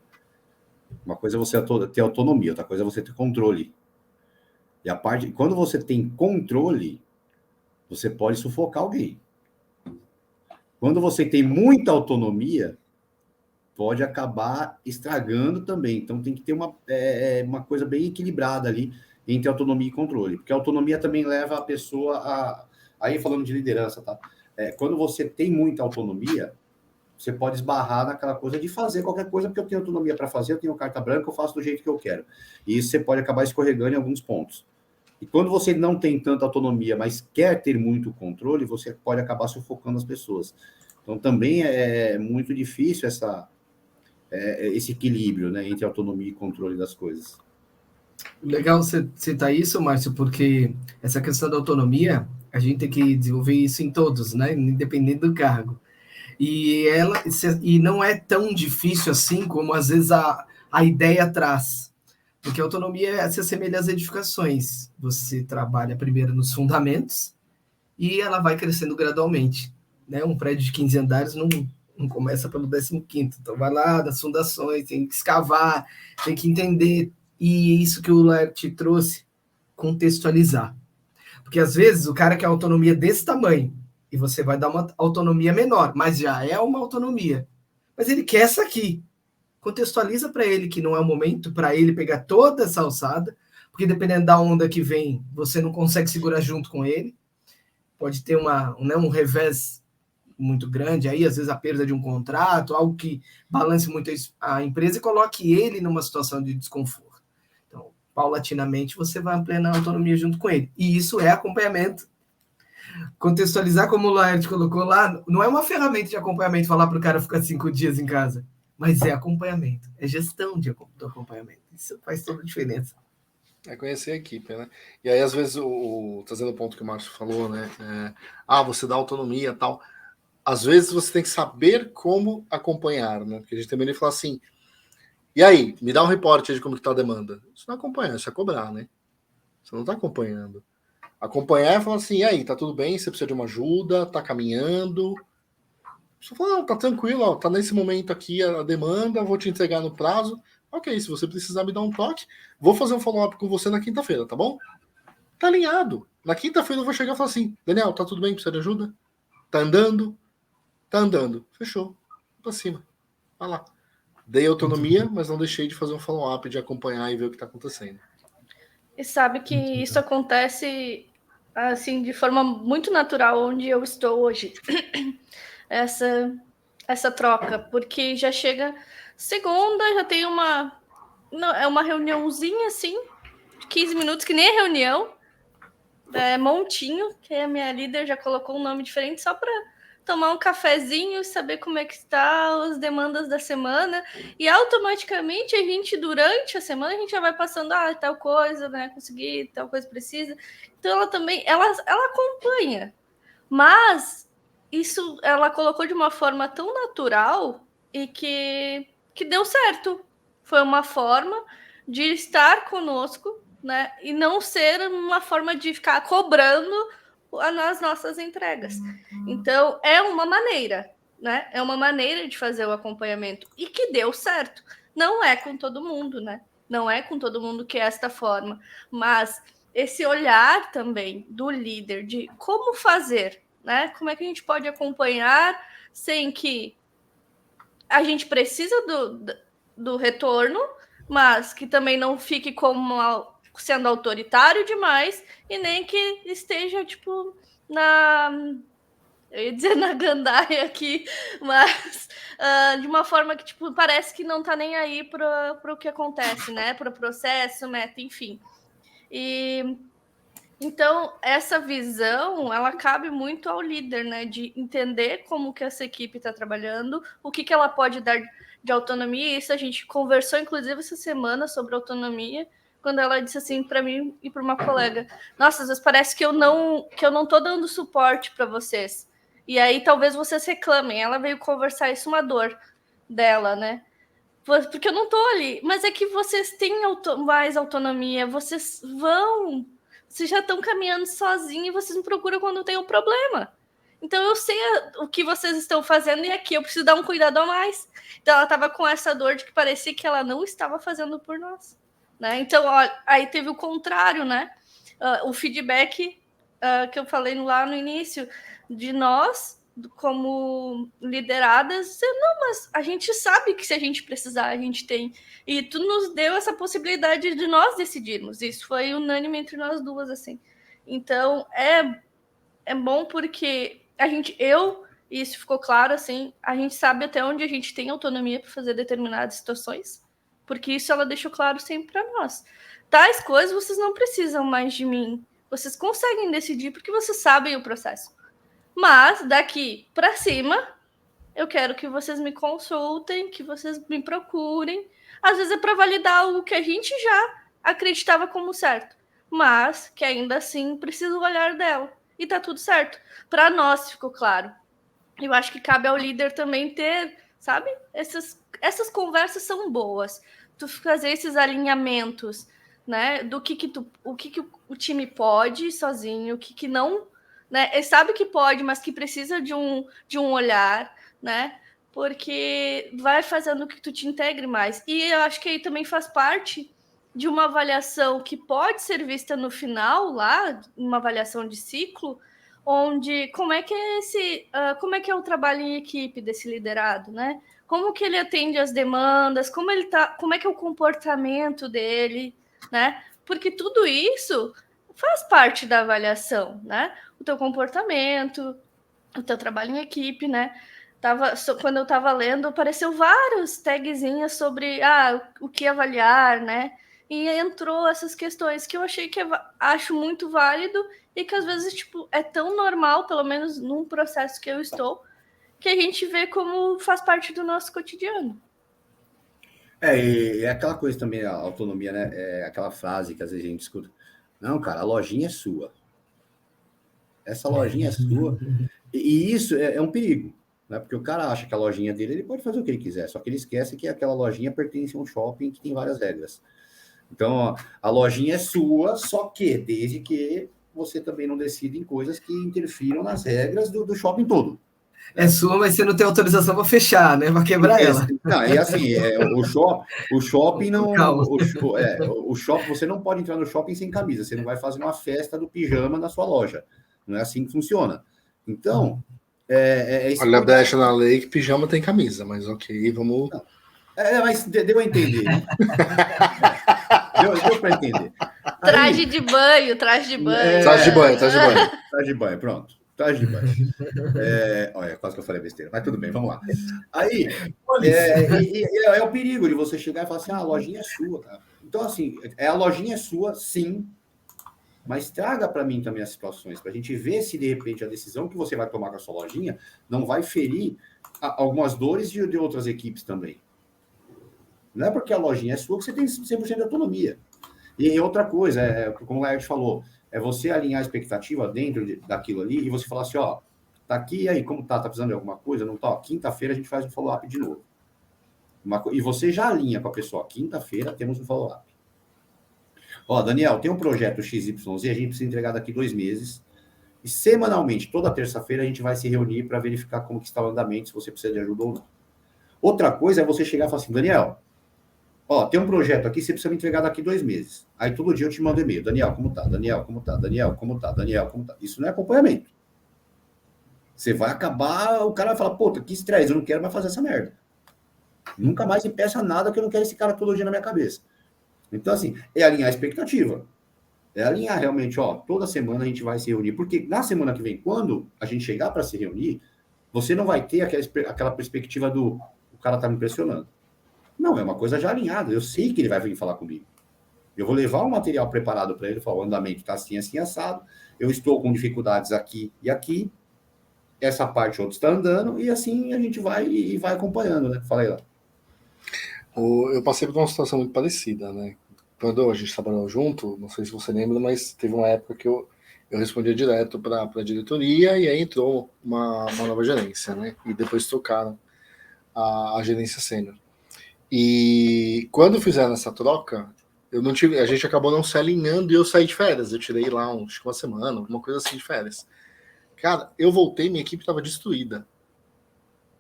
A: Uma coisa é você ter autonomia, outra coisa é você ter controle. E quando você tem controle, você pode sufocar alguém. Quando você tem muita autonomia, pode acabar estragando também. Então, tem que ter uma coisa bem equilibrada ali entre autonomia e controle. Porque a autonomia também leva a pessoa Aí, falando de liderança, tá? Quando você tem muita autonomia, você pode esbarrar naquela coisa de fazer qualquer coisa, porque eu tenho autonomia para fazer, eu tenho carta branca, eu faço do jeito que eu quero. E isso você pode acabar escorregando em alguns pontos. E quando você não tem tanta autonomia, mas quer ter muito controle, você pode acabar sufocando as pessoas. Então, também é muito difícil esse equilíbrio, né, entre autonomia e controle das coisas.
C: Legal você citar isso, Márcio, porque essa questão da autonomia, a gente tem que desenvolver isso em todos, né, independente do cargo. E não é tão difícil assim como, às vezes, a ideia traz. Porque a autonomia se assemelha às edificações. Você trabalha primeiro nos fundamentos e ela vai crescendo gradualmente. Né? Um prédio de 15 andares não começa pelo 15º. Então vai lá das fundações, tem que escavar, tem que entender. E isso que o Laerte trouxe, contextualizar. Porque às vezes o cara quer autonomia desse tamanho e você vai dar uma autonomia menor, mas já é uma autonomia. Mas ele quer essa aqui. Contextualiza para ele que não é o momento para ele pegar toda essa alçada, porque dependendo da onda que vem, você não consegue segurar junto com ele. Pode ter um revés muito grande, aí às vezes a perda de um contrato, algo que balance muito a empresa e coloque ele numa situação de desconforto. Então, paulatinamente você vai ampliando a autonomia junto com ele. E isso é acompanhamento. Contextualizar como o Laerte colocou lá, não é uma ferramenta de acompanhamento falar para o cara ficar 5 dias em casa, mas é acompanhamento, é gestão do acompanhamento. Isso faz toda a diferença.
B: É conhecer a equipe, né? E aí, às vezes, trazendo o ponto que o Márcio falou, né? Você dá autonomia e tal. Às vezes você tem que saber como acompanhar, né? Porque a gente também fala assim, e aí, me dá um reporte de como que tá a demanda. Isso não é acompanhar, isso é cobrar, né? Você não está acompanhando. Acompanhar é falar assim, e aí, tá tudo bem? Você precisa de uma ajuda? Tá caminhando? Você fala, não, tá tranquilo, ó, tá nesse momento aqui a demanda, vou te entregar no prazo. Ok, se você precisar me dar um toque, vou fazer um follow-up com você na quinta-feira, tá bom? Tá alinhado. Na quinta-feira eu vou chegar e falar assim, Daniel, tá tudo bem? Precisa de ajuda? Tá andando? Tá andando. Fechou. Pra cima. Vai lá. Dei autonomia, mas não deixei de fazer um follow-up, de acompanhar e ver o que tá acontecendo.
D: E sabe que isso acontece assim de forma muito natural onde eu estou hoje. Essa troca, porque já chega segunda, já tem uma reuniãozinha assim, de 15 minutos, que nem é reunião, Montinho, que é a minha líder, já colocou um nome diferente só para tomar um cafezinho, saber como é que está as demandas da semana, e automaticamente a gente, durante a semana, a gente já vai passando, tal coisa, né, consegui, tal coisa precisa. Então ela também, ela acompanha, mas isso ela colocou de uma forma tão natural e que deu certo. Foi uma forma de estar conosco, né? E não ser uma forma de ficar cobrando as nossas entregas. Então, é uma maneira, né? É uma maneira de fazer o acompanhamento e que deu certo. Não é com todo mundo, né? Não é com todo mundo que é esta forma, mas esse olhar também do líder de como fazer, né? Como é que a gente pode acompanhar sem que a gente precisa do retorno, mas que também não fique como sendo autoritário demais e nem que esteja, tipo, eu ia dizer na gandaia aqui, mas de uma forma que, tipo, parece que não tá nem aí para o que acontece, né? Para o processo, meta, enfim. E então, essa visão, ela cabe muito ao líder, né? De entender como que essa equipe está trabalhando, o que ela pode dar de autonomia. Isso a gente conversou, inclusive, essa semana sobre autonomia, quando ela disse assim para mim e para uma colega: nossa, às vezes parece que eu não tô dando suporte para vocês. E aí talvez vocês reclamem. Ela veio conversar isso, uma dor dela, né? Porque eu não tô ali. Mas é que vocês têm mais autonomia, vocês já estão caminhando sozinhos e vocês me procuram quando tem um problema. Então eu sei o que vocês estão fazendo e aqui eu preciso dar um cuidado a mais. Então ela estava com essa dor de que parecia que ela não estava fazendo por nós, né? Então aí teve o contrário, né? O feedback que eu falei lá no início de nós como lideradas, não, mas a gente sabe que se a gente precisar, a gente tem. E tu nos deu essa possibilidade de nós decidirmos. Isso foi unânime entre nós duas, assim. Então, é bom porque isso ficou claro, assim, a gente sabe até onde a gente tem autonomia para fazer determinadas situações, porque isso ela deixou claro sempre para nós. Tais coisas vocês não precisam mais de mim. Vocês conseguem decidir porque vocês sabem o processo. Mas daqui para cima, eu quero que vocês me consultem, que vocês me procurem. Às vezes é para validar algo que a gente já acreditava como certo, mas que ainda assim precisa o olhar dela. E tá tudo certo. Para nós ficou claro. Eu acho que cabe ao líder também ter, sabe? Essas conversas são boas. Tu fazer esses alinhamentos, né? Do o que o time pode sozinho, o que não, né? Ele sabe que pode, mas que precisa de um olhar, né? Porque vai fazendo que tu te integre mais. E eu acho que aí também faz parte de uma avaliação que pode ser vista no final, lá, uma avaliação de ciclo, onde como é que é o trabalho em equipe desse liderado, né? Como que ele atende as demandas, como é que é o comportamento dele, né? Porque tudo isso faz parte da avaliação, né? O teu comportamento, o teu trabalho em equipe, né? Quando eu estava lendo, apareceu vários tagzinhos sobre o que avaliar, né? e entrou essas questões que eu achei que acho muito válido e que às vezes tipo é tão normal, pelo menos num processo que eu estou, que a gente vê como faz parte do nosso cotidiano.
A: E é aquela coisa também, a autonomia, né? É aquela frase que às vezes a gente escuta. Não, cara, a lojinha é sua. Essa lojinha é sua. E isso é um perigo, né? Porque o cara acha que a lojinha dele, ele pode fazer o que ele quiser, só que ele esquece que aquela lojinha pertence a um shopping que tem várias regras. Então, ó, a lojinha é sua, só que desde que você também não decida em coisas que interfiram nas regras do shopping todo.
C: É sua, mas você não tem autorização para fechar, né? Para quebrar ela.
A: Não, e assim, o shopping não.
C: Calma.
A: O shopping, você não pode entrar no shopping sem camisa. Você não vai fazer uma festa do pijama na sua loja. Não é assim que funciona. Então,
B: olha a brecha na lei que pijama tem camisa, mas ok, vamos.
A: Mas deu a entender, né? Deu para entender.
D: Traje de banho.
B: Traje de banho.
A: Traje de banho, pronto. Traje de banho. Olha, quase que eu falei besteira, mas tudo bem, vamos lá. Aí, é o perigo de você chegar e falar assim, a lojinha é sua, cara. Então, assim, a lojinha é sua, sim, mas traga para mim também as situações, para a gente ver se, de repente, a decisão que você vai tomar com a sua lojinha não vai ferir algumas dores de outras equipes também. Não é porque a lojinha é sua que você tem 100% de autonomia. E outra coisa, como o Laerte falou, é você alinhar a expectativa dentro daquilo ali e você falar assim, ó, tá aqui, e aí, como tá? Tá precisando de alguma coisa? Não tá? Ó, quinta-feira a gente faz um follow-up de novo. E você já alinha com a pessoa, quinta-feira temos um follow-up. Ó, Daniel, tem um projeto XYZ, a gente precisa entregar daqui 2 meses, e semanalmente, toda terça-feira, a gente vai se reunir para verificar como que está o andamento, se você precisa de ajuda ou não. Outra coisa é você chegar e falar assim, Daniel, ó, tem um projeto aqui, você precisa me entregar daqui 2 meses. Aí todo dia eu te mando e-mail. Daniel, como tá? Daniel, como tá? Daniel, como tá? Daniel, como tá? Isso não é acompanhamento. Você vai acabar, o cara vai falar, pô, que estresse, eu não quero mais fazer essa merda. Nunca mais me peça nada que eu não quero esse cara todo dia na minha cabeça. Então, assim, é alinhar a expectativa. É alinhar realmente, ó, toda semana a gente vai se reunir. Porque na semana que vem, quando a gente chegar para se reunir, você não vai ter aquela perspectiva do o cara tá me impressionando. Não, é uma coisa já alinhada. Eu sei que ele vai vir falar comigo. Eu vou levar um material preparado para ele, falar, o andamento está assim, assim, assado. Eu estou com dificuldades aqui e aqui. Essa parte outra está andando, e assim a gente vai e vai acompanhando, né? Fala aí, lá.
B: Eu passei por uma situação muito parecida, né? Quando a gente trabalhou junto, não sei se você lembra, mas teve uma época que eu respondia direto para a diretoria, e aí entrou uma nova gerência, né? E depois trocaram a gerência sênior. E quando fizeram essa troca, a gente acabou não se alinhando e eu saí de férias. Eu tirei lá acho que uma semana, alguma coisa assim de férias. Cara, eu voltei, minha equipe estava destruída.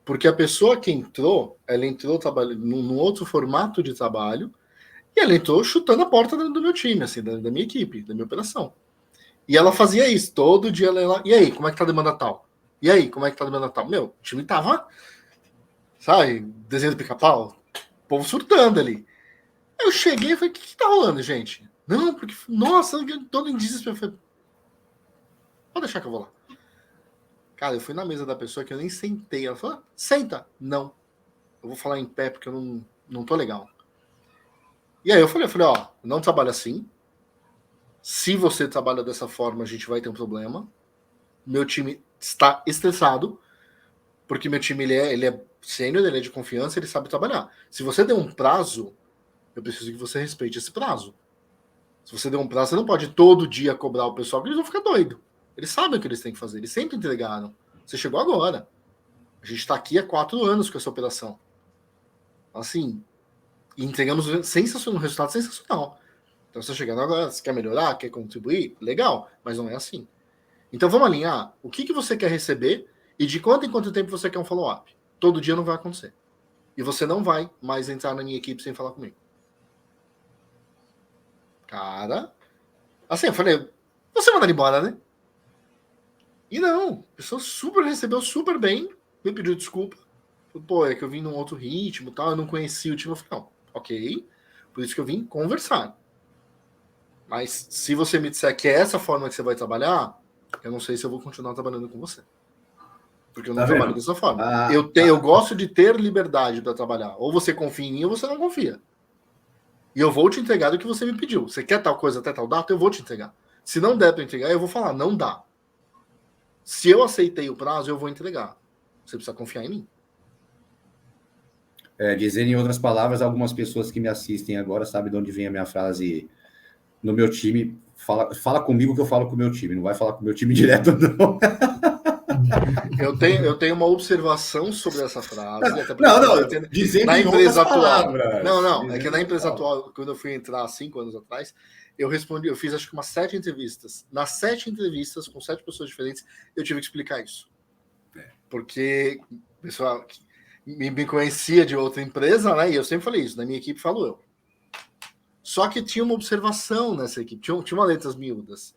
B: Porque a pessoa que entrou, ela entrou trabalhando num outro formato de trabalho, e ela entrou chutando a porta do meu time, assim, da minha equipe, da minha operação. E ela fazia isso, todo dia ela ia lá, e aí, como é que tá a demanda tal? E aí, como é que tá a demanda tal? Meu, o time tava, sabe, desenho do pica-pau, o povo surtando ali. Eu cheguei e falei, o que tá rolando, gente? Não, porque, nossa, todo em desespero. Eu falei, pode deixar que eu vou lá. Cara, eu fui na mesa da pessoa que eu nem sentei. Ela falou, senta. Não. Eu vou falar em pé porque eu não tô legal. E aí eu falei, ó, não trabalho assim. Se você trabalha dessa forma, a gente vai ter um problema. Meu time está estressado, porque meu time ele é sênior, ele é de confiança, ele sabe trabalhar. Se você der um prazo, eu preciso que você respeite esse prazo. Se você der um prazo, você não pode todo dia cobrar o pessoal, porque eles vão ficar doidos. Eles sabem o que eles têm que fazer, eles sempre entregaram. Você chegou agora. A gente está aqui há 4 anos com essa operação. Assim, e entregamos um resultado sensacional. Então você chegando agora, você quer melhorar, quer contribuir? Legal, mas não é assim. Então vamos alinhar o que você quer receber e de quanto em quanto tempo você quer um follow-up. Todo dia não vai acontecer. E você não vai mais entrar na minha equipe sem falar comigo. Cara, assim, eu falei, você mandar embora, né? E não, a pessoa recebeu super bem, me pediu desculpa. Pô, é que eu vim num outro ritmo e tal, eu não conhecia o time. Eu falei, não, ok, por isso que eu vim conversar. Mas se você me disser que é essa forma que você vai trabalhar, eu não sei se eu vou continuar trabalhando com você. Porque eu não trabalho dessa forma. Eu gosto de ter liberdade para trabalhar. Ou você confia em mim ou você não confia. E eu vou te entregar do que você me pediu. Você quer tal coisa até tal data? Eu vou te entregar. Se não der para entregar, eu vou falar, não dá. Se eu aceitei o prazo, eu vou entregar. Você precisa confiar em mim.
A: Dizendo em outras palavras, algumas pessoas que me assistem agora sabem de onde vem a minha frase no meu time. Fala comigo que eu falo com o meu time. Não vai falar com o meu time direto, não.
B: Eu tenho uma observação sobre essa frase.
A: Não, dizendo
B: na
A: em
B: empresa
A: outras
B: atual.
A: palavras.
B: Não, é que na empresa atual, quando eu fui entrar 5 anos atrás, eu fiz acho que umas 7 entrevistas. Nas 7 entrevistas, com 7 pessoas diferentes, eu tive que explicar isso. Porque o pessoal me conhecia de outra empresa, né? E eu sempre falei isso, na minha equipe falo eu. Só que tinha uma observação nessa equipe, tinha uma letras miúdas.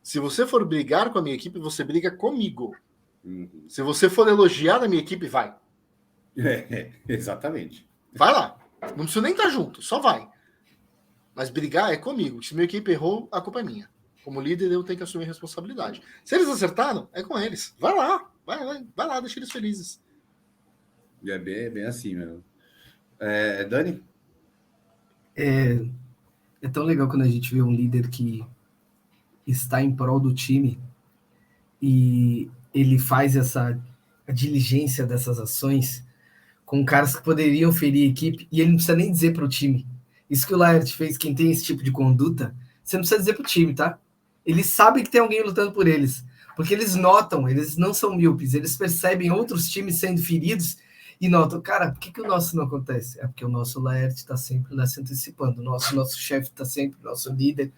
B: Se você for brigar com a minha equipe, você briga comigo.
A: Uhum.
B: Se você for elogiar a minha equipe, vai.
A: Exatamente.
B: Vai lá. Não precisa nem estar junto, só vai. Mas brigar é comigo. Se minha equipe errou, a culpa é minha. Como líder, eu tenho que assumir a responsabilidade. Se eles acertaram, é com eles. Vai lá. Vai lá, deixa eles felizes.
A: É bem assim mesmo. Dani?
C: É tão legal quando a gente vê um líder que está em prol do time e ele faz a diligência dessas ações com caras que poderiam ferir a equipe e ele não precisa nem dizer para o time. Isso que o Laert fez, quem tem esse tipo de conduta, você não precisa dizer para o time, tá? Eles sabem que tem alguém lutando por eles, porque eles notam, eles não são míopes, eles percebem outros times sendo feridos e notam, cara, por que o nosso não acontece? É porque o nosso Laert está sempre lá se antecipando, o nosso chefe está sempre, nosso líder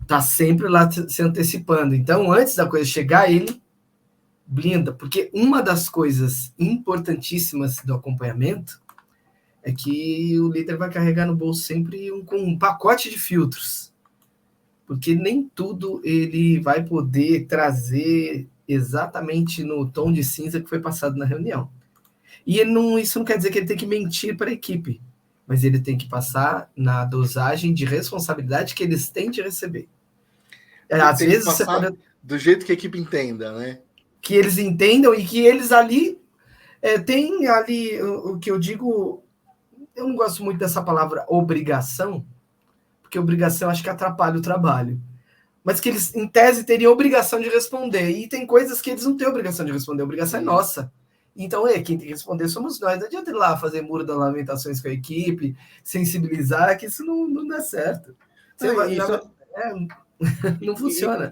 C: está sempre lá se antecipando. Então, antes da coisa chegar, ele blinda, porque uma das coisas importantíssimas do acompanhamento é que o líder vai carregar no bolso sempre um pacote de filtros, porque nem tudo ele vai poder trazer exatamente no tom de cinza que foi passado na reunião. E isso não quer dizer que ele tem que mentir para a equipe, mas ele tem que passar na dosagem de responsabilidade que eles têm de receber. Às vezes você pode...
B: do jeito que a equipe entenda, né?
C: Que eles entendam e que eles ali tem ali o que eu digo. Eu não gosto muito dessa palavra obrigação, porque obrigação acho que atrapalha o trabalho. Mas que eles, em tese, teriam obrigação de responder. E tem coisas que eles não têm obrigação de responder, a obrigação é nossa. Então, quem tem que responder somos nós. Não adianta ir lá fazer muro das lamentações com a equipe, sensibilizar, que isso não dá certo. Não funciona.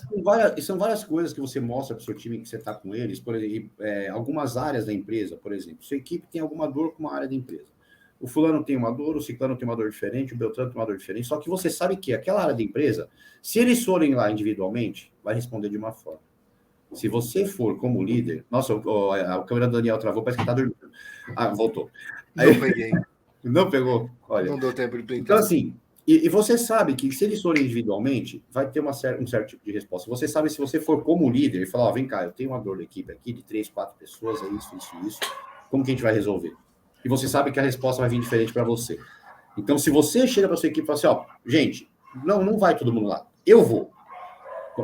A: E são várias coisas que você mostra para o seu time que você está com eles. Por exemplo, algumas áreas da empresa, por exemplo. Sua equipe tem alguma dor com uma área da empresa. O fulano tem uma dor, o ciclano tem uma dor diferente, o beltrano tem uma dor diferente. Só que você sabe que aquela área da empresa, se eles forem lá individualmente, vai responder de uma forma. Se você for como líder... Nossa, a câmera do Daniel travou, parece que está dormindo. Voltou.
B: Não peguei.
A: Não pegou? Olha.
B: Não deu tempo de printar.
A: Então, assim... E você sabe que se eles forem individualmente, vai ter um certo tipo de resposta. Você sabe, se você for como líder e falar, vem cá, eu tenho uma dor da equipe aqui de 3, 4 pessoas, é isso, como que a gente vai resolver? E você sabe que a resposta vai vir diferente para você. Então, se você chega para sua equipe e fala assim, gente, não vai todo mundo lá, eu vou.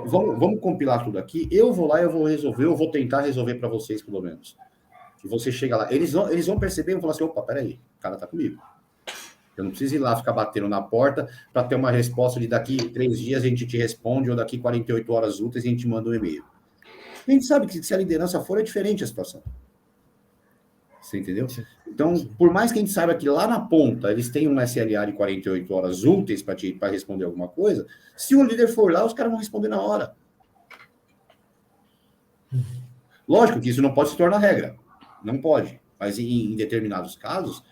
A: Vamos compilar tudo aqui, eu vou lá, eu vou resolver, eu vou tentar resolver para vocês, pelo menos. E você chega lá, eles vão perceber e vão falar assim, opa, peraí, o cara tá comigo. Eu não preciso ir lá ficar batendo na porta para ter uma resposta de daqui 3 dias a gente te responde, ou daqui 48 horas úteis a gente manda um e-mail. A gente sabe que se a liderança for, é diferente a situação. Você entendeu? Então, por mais que a gente saiba que lá na ponta eles têm um SLA de 48 horas úteis para responder alguma coisa, se o líder for lá, os caras vão responder na hora. Lógico que isso não pode se tornar regra. Não pode. Mas em determinados casos...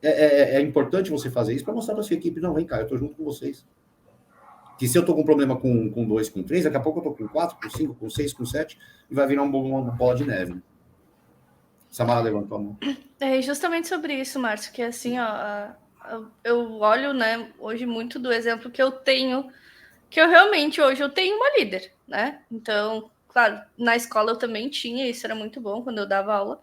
A: É importante você fazer isso para mostrar para sua equipe, não, vem cá, eu estou junto com vocês. Que se eu estou com problema com 2, com 3, daqui a pouco eu estou com 4, com 5, com 6, com 7, e vai virar uma bola de neve. Samara levantou a mão.
D: É justamente sobre isso, Márcio, que assim, eu olho, né, hoje muito do exemplo que eu tenho, que eu realmente hoje eu tenho uma líder, né? Então, claro, na escola eu também tinha, isso era muito bom quando eu dava aula.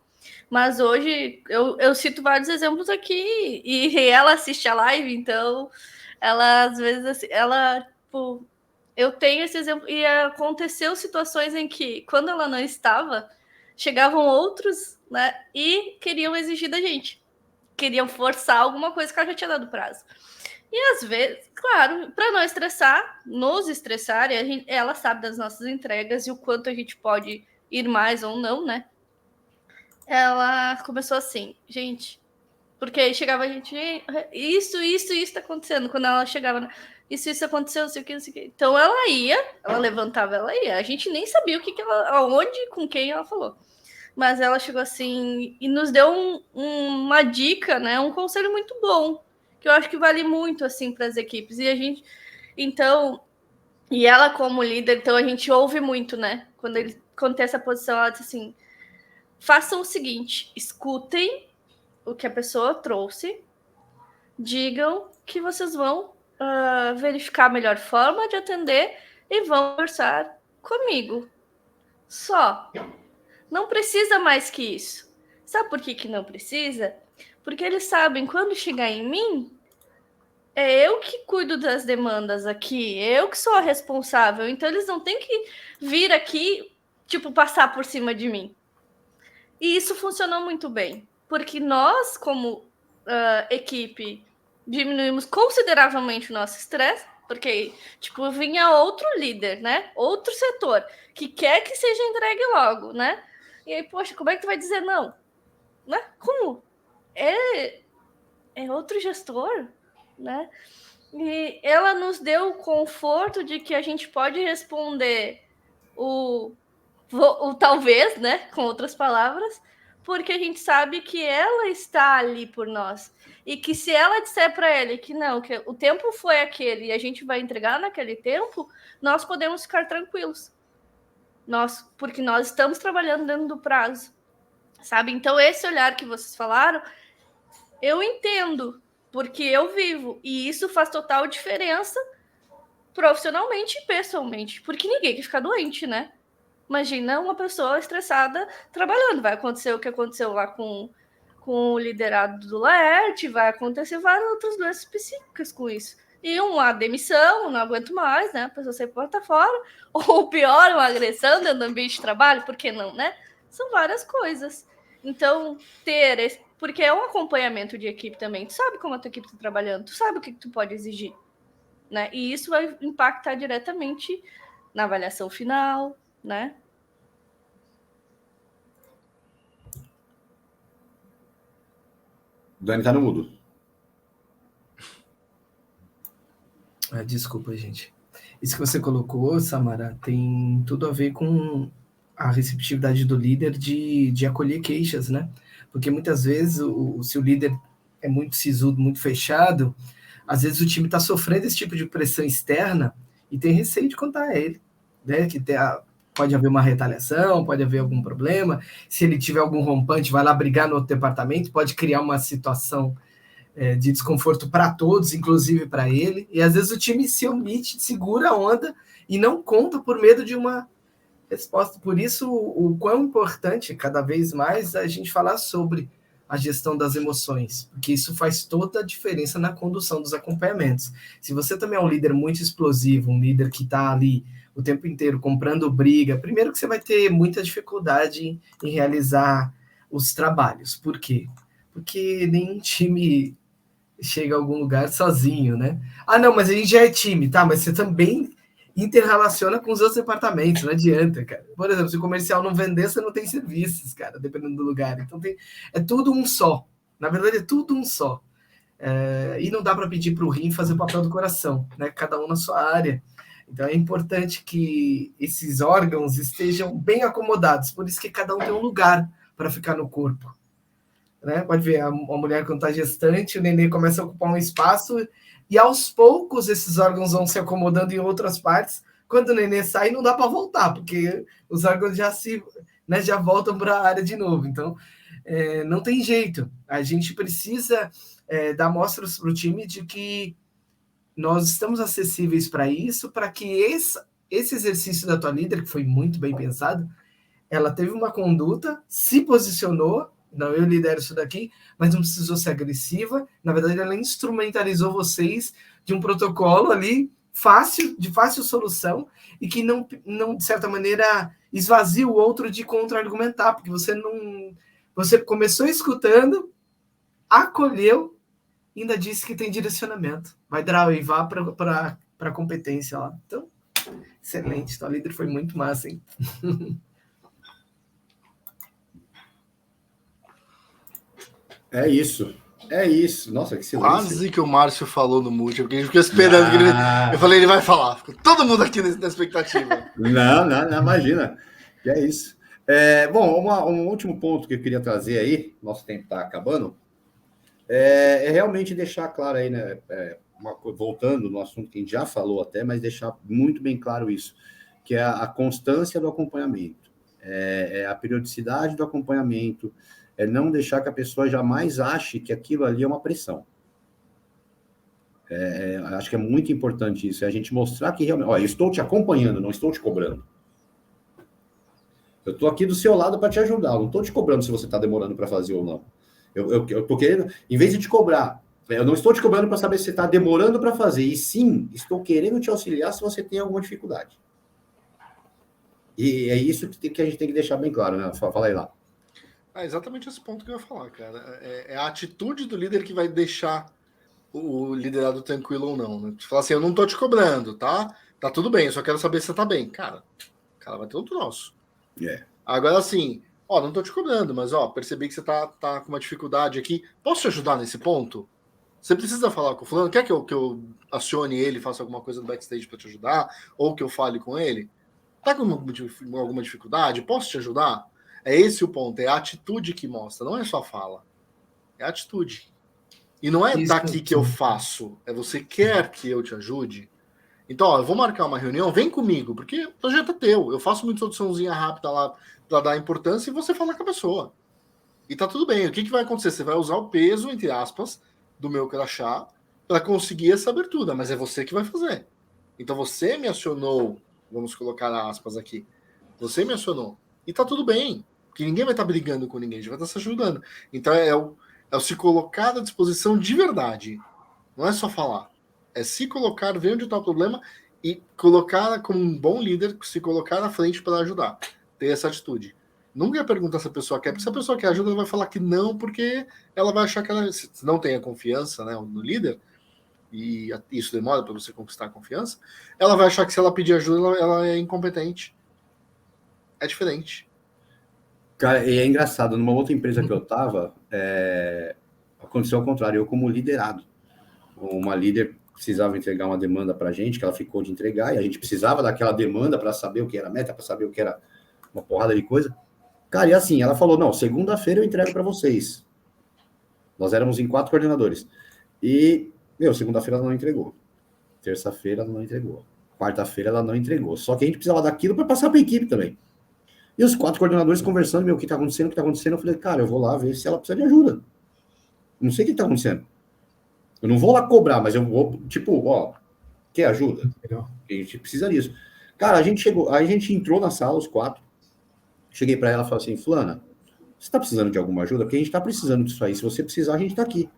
D: Mas hoje eu cito vários exemplos aqui e ela assiste a live, então ela às vezes tipo, eu tenho esse exemplo e aconteceu situações em que quando ela não estava, chegavam outros, né, e queriam exigir da gente, queriam forçar alguma coisa que ela já tinha dado prazo. E às vezes, claro, para não estressar, nos estressar, ela sabe das nossas entregas e o quanto a gente pode ir mais ou não, né? Ela começou assim, gente, porque aí chegava a gente, isso tá acontecendo. Quando ela chegava, isso aconteceu, não sei o que, não sei o que. Então ela ia, ela levantava, ela ia. A gente nem sabia o que ela, aonde, com quem ela falou. Mas ela chegou assim e nos deu uma dica, né? Um conselho muito bom, que eu acho que vale muito assim para as equipes. E a gente, então, e ela como líder, então a gente ouve muito, né? Quando tem essa posição, ela disse assim: façam o seguinte, escutem o que a pessoa trouxe, digam que vocês vão verificar a melhor forma de atender e vão conversar comigo. Só. Não precisa mais que isso. Sabe por que não precisa? Porque eles sabem, quando chegar em mim, é eu que cuido das demandas aqui, eu que sou a responsável. Então, eles não têm que vir aqui, tipo, passar por cima de mim. E isso funcionou muito bem, porque nós, como equipe, diminuímos consideravelmente o nosso estresse, porque, tipo, vinha outro líder, né? Outro setor, que quer que seja entregue logo, né? E aí, poxa, como é que tu vai dizer não? Né? Como? É outro gestor, né? E ela nos deu o conforto de que a gente pode responder o talvez, né? Com outras palavras, porque a gente sabe que ela está ali por nós. E que se ela disser para ele que não, que o tempo foi aquele e a gente vai entregar naquele tempo, nós podemos ficar tranquilos. Porque nós estamos trabalhando dentro do prazo. Sabe? Então, esse olhar que vocês falaram, eu entendo, porque eu vivo. E isso faz total diferença profissionalmente e pessoalmente. Porque ninguém quer ficar doente, né? Imagina uma pessoa estressada trabalhando. Vai acontecer o que aconteceu lá com o liderado do Laerte, vai acontecer várias outras doenças psíquicas com isso. E uma demissão, não aguento mais, né? A pessoa sai porta fora. Ou pior, uma agressão dentro do ambiente de trabalho, por que não, né? São várias coisas. Então, porque é um acompanhamento de equipe também. Tu sabe como a tua equipe está trabalhando, tu sabe o que tu pode exigir, né? E isso vai impactar diretamente na avaliação final, né?
A: Dani tá no mudo.
C: Desculpa, gente. Isso que você colocou, Samara, tem tudo a ver com a receptividade do líder de acolher queixas, né? Porque muitas vezes, se o líder é muito sisudo, muito fechado, às vezes o time está sofrendo esse tipo de pressão externa e tem receio de contar a ele, né? Que pode haver uma retaliação, pode haver algum problema. Se ele tiver algum rompante, vai lá brigar no outro departamento, pode criar uma situação de desconforto para todos, inclusive para ele. E às vezes o time se omite, segura a onda e não conta por medo de uma resposta. Por isso, o quão importante, cada vez mais, a gente falar sobre a gestão das emoções, porque isso faz toda a diferença na condução dos acompanhamentos. Se você também é um líder muito explosivo, um líder que está ali o tempo inteiro comprando briga, primeiro que você vai ter muita dificuldade em realizar os trabalhos. Por quê? Porque nenhum time chega a algum lugar sozinho, né? Ah, não, mas a gente já é time, tá? Mas você também interrelaciona com os outros departamentos, não adianta, cara. Por exemplo, se o comercial não vender, você não tem serviços, cara, dependendo do lugar. Então é tudo um só. Na verdade, é tudo um só. E não dá para pedir para o rim fazer o papel do coração, né? Cada um na sua área. Então é importante que esses órgãos estejam bem acomodados. Por isso que cada um tem um lugar para ficar no corpo. Né? Pode ver, a mulher quando está gestante, o neném começa a ocupar um espaço e aos poucos esses órgãos vão se acomodando em outras partes. Quando o neném sai, não dá para voltar, porque os órgãos já voltam para a área de novo. Então, não tem jeito. A gente precisa dar mostras para o time de que nós estamos acessíveis para isso, para que esse exercício da tua líder, que foi muito bem pensado, ela teve uma conduta, se posicionou, não, eu lidero isso daqui, mas não precisou ser agressiva. Na verdade, ela instrumentalizou vocês de um protocolo ali de fácil solução e que não, de certa maneira, esvazia o outro de contra-argumentar, porque você começou escutando, acolheu ainda disse que tem direcionamento. Vai drivar para a competência lá. Então, excelente. Tua líder foi muito massa, hein?
A: É isso. É isso. Nossa, que silêncio.
B: Quase que o Márcio falou no mute, porque a gente ficou esperando. Eu falei, ele vai falar. Ficou todo mundo aqui na expectativa.
A: Não, imagina. E é isso. Bom, um último ponto que eu queria trazer aí, nosso tempo está acabando, é realmente deixar claro aí, né? Voltando no assunto que a gente já falou até, mas deixar muito bem claro isso, que é a constância do acompanhamento, a periodicidade do acompanhamento, não deixar que a pessoa jamais ache que aquilo ali é uma pressão. Acho que é muito importante isso, a gente mostrar que realmente, eu estou te acompanhando, não estou te cobrando. Eu estou aqui do seu lado para te ajudar, eu não estou te cobrando se você está demorando para fazer ou não. Eu estou querendo, em vez de te cobrar, eu não estou te cobrando para saber se você está demorando para fazer, e sim, estou querendo te auxiliar se você tem alguma dificuldade. E é isso que a gente tem que deixar bem claro, né? Fala aí lá.
B: É exatamente esse ponto que eu ia falar, cara. É a atitude do líder que vai deixar o liderado tranquilo ou não. Né? Falar assim, eu não tô te cobrando, tá? Tá tudo bem, eu só quero saber se você tá bem. Cara, o cara vai ter outro nosso. Agora, assim, não tô te cobrando, mas, percebi que você tá com uma dificuldade aqui. Posso te ajudar nesse ponto? Você precisa falar com o fulano? Quer que eu acione ele, faça alguma coisa no backstage para te ajudar? Ou que eu fale com ele? Tá com alguma dificuldade? Posso te ajudar? É esse o ponto, é a atitude que mostra, não é só fala. É a atitude. E não é
C: Isso
B: daqui que eu faço, é você quer que eu te ajude. Então, eu vou marcar uma reunião, vem comigo, porque o projeto é teu. Eu faço uma introduçãozinha rápida lá para dar importância e você fala com a pessoa. E tá tudo bem. O que vai acontecer? Você vai usar o peso, entre aspas, do meu crachá para conseguir essa abertura, mas é você que vai fazer. Então, você me acionou, vamos colocar aspas aqui, você me acionou. E tá tudo bem. Porque ninguém vai estar brigando com ninguém, a gente vai estar se ajudando. Então é o se colocar à disposição de verdade. Não é só falar. É se colocar, ver onde está o problema e colocar como um bom líder, se colocar na frente para ajudar. Ter essa atitude. Nunca perguntar se a pessoa quer, porque se a pessoa quer ajuda, ela vai falar que não, porque ela vai achar que ela se não tem a confiança, né, no líder, e isso demora para você conquistar a confiança, ela vai achar que se ela pedir ajuda, ela é incompetente. É diferente.
A: Cara, e é engraçado, numa outra empresa que eu estava, aconteceu ao contrário, eu como liderado. Uma líder precisava entregar uma demanda para a gente, que ela ficou de entregar, e a gente precisava daquela demanda para saber o que era meta, para saber o que era uma porrada de coisa. Cara, e assim, ela falou, não, segunda-feira eu entrego para vocês. Nós éramos em 4 coordenadores. E, segunda-feira ela não entregou. Terça-feira ela não entregou. Quarta-feira ela não entregou. Só que a gente precisava daquilo para passar para a equipe também. E os 4 coordenadores conversando, o que está acontecendo, o que está acontecendo. Eu falei, cara, eu vou lá ver se ela precisa de ajuda. Eu não sei o que está acontecendo. Eu não vou lá cobrar, mas eu vou, quer ajuda?
C: Legal.
A: A gente precisa disso. Cara, a gente entrou na sala, os 4. Cheguei para ela e falei assim, fulana, você está precisando de alguma ajuda? Porque a gente está precisando disso aí. Se você precisar, a gente está aqui.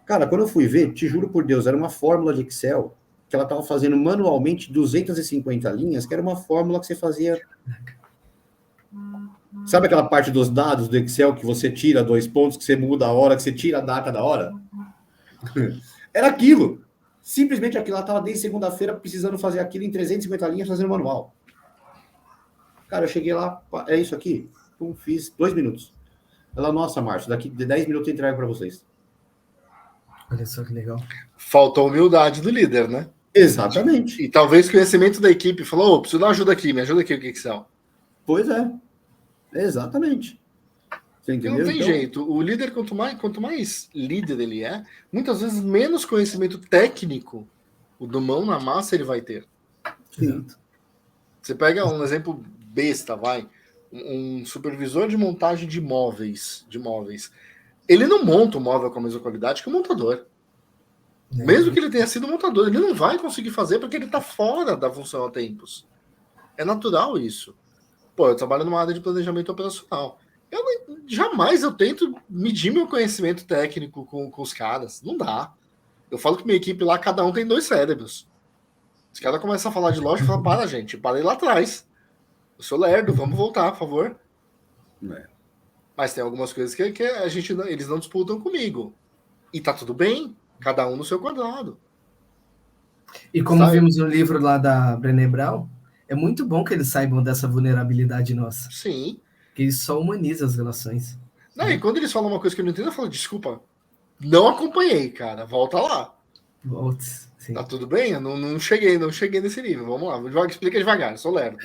A: Cara, quando eu fui ver, te juro por Deus, era uma fórmula de Excel que ela estava fazendo manualmente 250 linhas, que era uma fórmula que você fazia... Sabe aquela parte dos dados do Excel que você tira 2 pontos, que você muda a hora, que você tira a data da hora? Era aquilo. Simplesmente aquilo. Ela estava desde segunda-feira precisando fazer aquilo em 350 linhas, fazendo manual. Cara, eu cheguei lá, é isso aqui? Fiz 2 minutos. Ela, nossa, Márcio, daqui de 10 minutos eu entrego para vocês.
C: Olha só que legal.
B: Falta a humildade do líder, né?
A: Exatamente.
B: E talvez conhecimento da equipe. Falou, preciso dar ajuda aqui, me ajuda aqui o Excel.
A: Pois é. Exatamente. Você entendeu?
B: Não tem jeito. O líder, quanto mais líder ele é, muitas vezes menos conhecimento técnico, o do mão na massa ele vai ter.
A: Sim.
B: Você pega um exemplo besta, vai. Um supervisor de montagem de móveis. Ele não monta o móvel com a mesma qualidade que o montador. Mesmo que ele tenha sido montador, ele não vai conseguir fazer porque ele está fora da função há tempos. É natural isso. Pô, eu trabalho numa área de planejamento operacional. Jamais eu tento medir meu conhecimento técnico com os caras. Não dá. Eu falo que minha equipe lá, cada um tem 2 cérebros. Os caras começam a falar de loja e falam, para, gente, parei lá atrás. Eu sou lerdo, vamos voltar, por favor. Mas tem algumas coisas que eles não disputam comigo. E tá tudo bem. Cada um no seu quadrado.
C: E como
B: Sabe?
C: vimos no livro lá da Brené Brown, é muito bom que eles saibam dessa vulnerabilidade nossa.
B: Sim.
C: Que isso só humaniza as relações.
B: Não, e quando eles falam uma coisa que eu não entendo, eu falo, desculpa, não acompanhei, cara. Volta lá.
C: Volts, sim.
B: Tá tudo bem? Eu não cheguei nesse nível. Vamos lá, explica devagar, sou lerdo.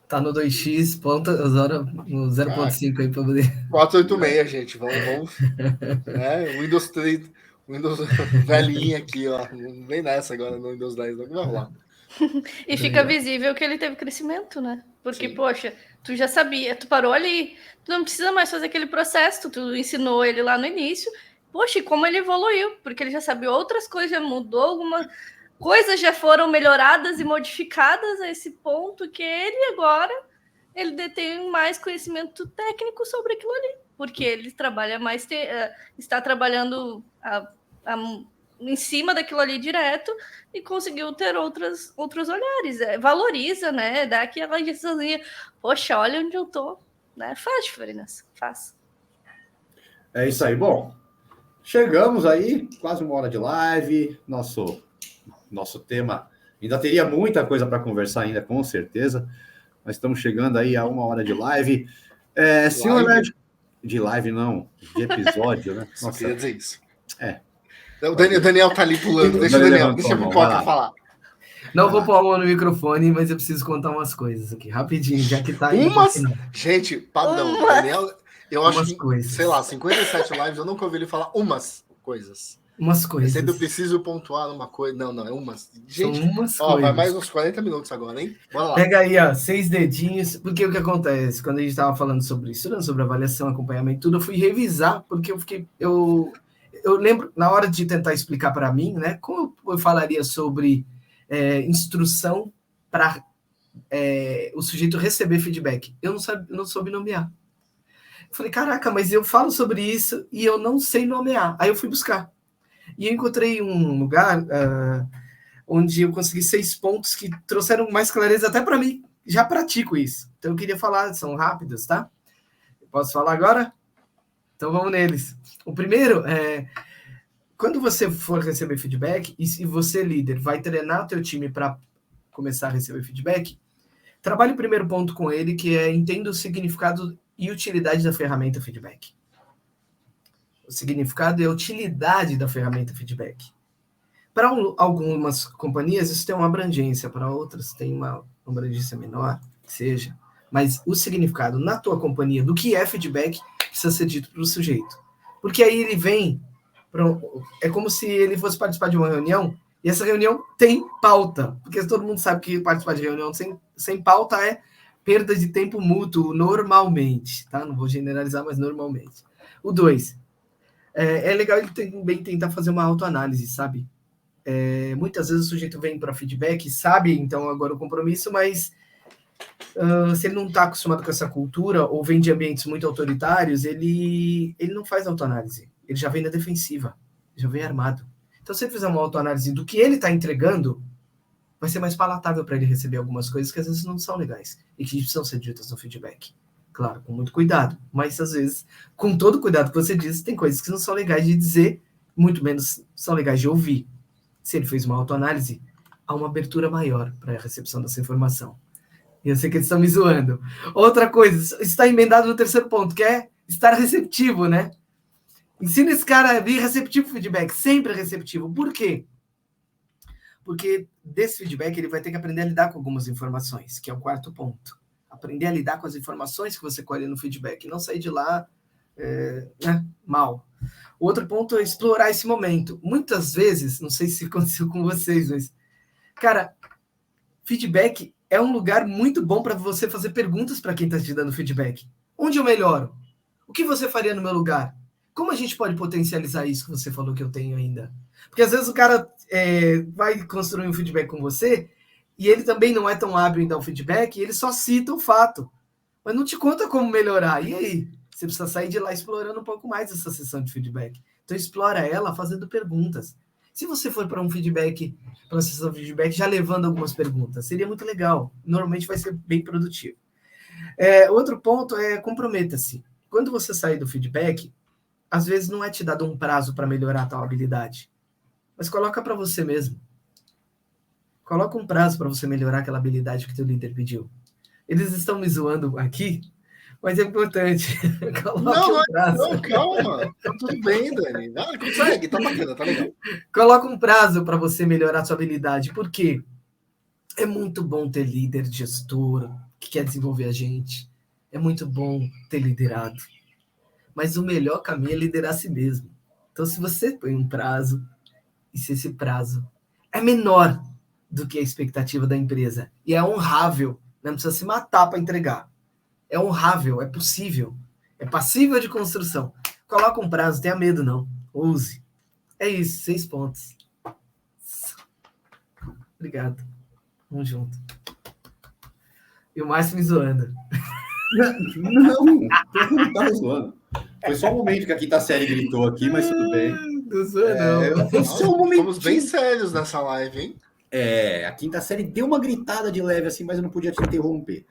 C: Tá no 2x, ponta, no 0.5 aí pra poder.
B: 486, gente. Vamos. Né? Windows 3, Windows velhinho aqui, ó. Não vem nessa agora no Windows 10, não vai rolar.
D: E fica visível que ele teve crescimento, né? Porque,
B: Sim.
D: Poxa, tu já sabia, tu parou ali, tu não precisa mais fazer aquele processo, tu ensinou ele lá no início. Poxa, e como ele evoluiu, porque ele já sabia outras coisas, já mudou algumas coisas, já foram melhoradas e modificadas a esse ponto que ele agora ele detém mais conhecimento técnico sobre aquilo ali, porque ele trabalha mais, está trabalhando em cima daquilo ali direto e conseguiu ter outros olhares. Valoriza, né? Dá aquela divisãozinha. Poxa, olha onde eu tô. Né? Faz diferença. Faz.
A: É isso aí. Bom, chegamos aí, quase uma hora de live. Nosso tema ainda teria muita coisa para conversar ainda, com certeza. Mas estamos chegando aí a uma hora de live. Senhor Lédio, de live não, de episódio, né?
B: Só queria dizer isso.
A: O
B: Daniel tá ali pulando. Deixa a pipoca falar.
C: Não vou pôr a mão no microfone, mas eu preciso contar umas coisas aqui, rapidinho, já que tá aí.
B: Gente, padrão. Daniel, eu acho que,
C: coisas.
B: Sei lá, 57 lives, eu nunca ouvi ele falar umas coisas.
C: Umas coisas.
B: Eu sempre preciso pontuar uma coisa. Não, é umas. Gente,
C: são umas coisas.
B: Vai mais uns 40 minutos agora, hein? Bora lá.
C: Pega aí, ó, 6 dedinhos. Porque o que acontece? Quando a gente estava falando sobre isso, sobre avaliação, acompanhamento, tudo, eu fui revisar, porque eu lembro, na hora de tentar explicar para mim, né, como eu falaria sobre instrução para o sujeito receber feedback. Eu não soube nomear. Eu falei, caraca, mas eu falo sobre isso e eu não sei nomear. Aí eu fui buscar. E eu encontrei um lugar onde eu consegui 6 pontos que trouxeram mais clareza até para mim. Já pratico isso. Então eu queria falar, são rápidos, tá? Posso falar agora? Então vamos neles. O primeiro é, quando você for receber feedback, e se você, líder, vai treinar o teu time para começar a receber feedback, trabalhe o primeiro ponto com ele, que é entenda o significado e utilidade da ferramenta feedback. O significado e a utilidade da ferramenta feedback. Para algumas companhias, isso tem uma abrangência, para outras tem uma abrangência menor, que seja. Mas o significado na tua companhia do que é feedback precisa ser dito para o sujeito. Porque aí ele vem, é como se ele fosse participar de uma reunião, e essa reunião tem pauta. Porque todo mundo sabe que participar de reunião sem pauta é perda de tempo mútuo, normalmente. Tá? Não vou generalizar, mas normalmente. O 2, é legal ele também tentar fazer uma autoanálise, sabe? Muitas vezes o sujeito vem para feedback, sabe, então, agora o compromisso, mas se ele não está acostumado com essa cultura, ou vem de ambientes muito autoritários, ele não faz autoanálise. Ele já vem na defensiva, já vem armado. Então, se ele fizer uma autoanálise do que ele está entregando, vai ser mais palatável para ele receber algumas coisas que às vezes não são legais e que precisam ser ditas no feedback. Claro, com muito cuidado, mas às vezes, com todo o cuidado que você diz, tem coisas que não são legais de dizer, muito menos são legais de ouvir. Se ele fez uma autoanálise, há uma abertura maior para a recepção dessa informação. E eu sei que eles estão me zoando. Outra coisa, está emendado no terceiro ponto, que é estar receptivo, né? Ensina esse cara a vir receptivo ao feedback, sempre receptivo. Por quê? Porque desse feedback ele vai ter que aprender a lidar com algumas informações, que é o quarto ponto. Aprender a lidar com as informações que você colhe no feedback, não sair de lá mal. O outro ponto é explorar esse momento. Muitas vezes, não sei se aconteceu com vocês, mas, cara, feedback é um lugar muito bom para você fazer perguntas para quem está te dando feedback. Onde eu melhoro? O que você faria no meu lugar? Como a gente pode potencializar isso que você falou que eu tenho ainda? Porque às vezes o cara vai construir um feedback com você e ele também não é tão hábil em dar o feedback e ele só cita o fato, mas não te conta como melhorar. E aí? Você precisa sair de lá explorando um pouco mais essa sessão de feedback. Então, explora ela fazendo perguntas. Se você for para um feedback, para uma sessão de feedback, já levando algumas perguntas, seria muito legal. Normalmente vai ser bem produtivo. Outro ponto é comprometa-se. Quando você sair do feedback, às vezes não é te dado um prazo para melhorar a tua habilidade. mas coloca para você mesmo. Coloca um prazo para você melhorar aquela habilidade que teu líder pediu. Eles estão me zoando aqui, mas é importante. Coloque um prazo.
B: Não, calma. Tá tudo bem, Dani. Consegue, tá bacana, tá legal.
C: Coloca um prazo para você melhorar sua habilidade. Por quê? É muito bom ter líder, gestor, que quer desenvolver a gente. É muito bom ter liderado. Mas o melhor caminho é liderar a si mesmo. Então, se você põe um prazo, e se esse prazo é menor do que a expectativa da empresa, e é honrável, não precisa se matar para entregar. É honrável, é possível, é passível de construção. Coloca um prazo, tenha medo não. Use. É isso, 6 pontos. Obrigado. Vamos junto. E o Márcio me zoando.
A: Não tava zoando. Foi só um momento que a quinta série gritou aqui, mas tudo bem.
C: Não zoa, não.
A: Foi só um momento.
B: Fomos bem sérios nessa live, hein?
A: A quinta série deu uma gritada de leve assim, mas eu não podia te interromper.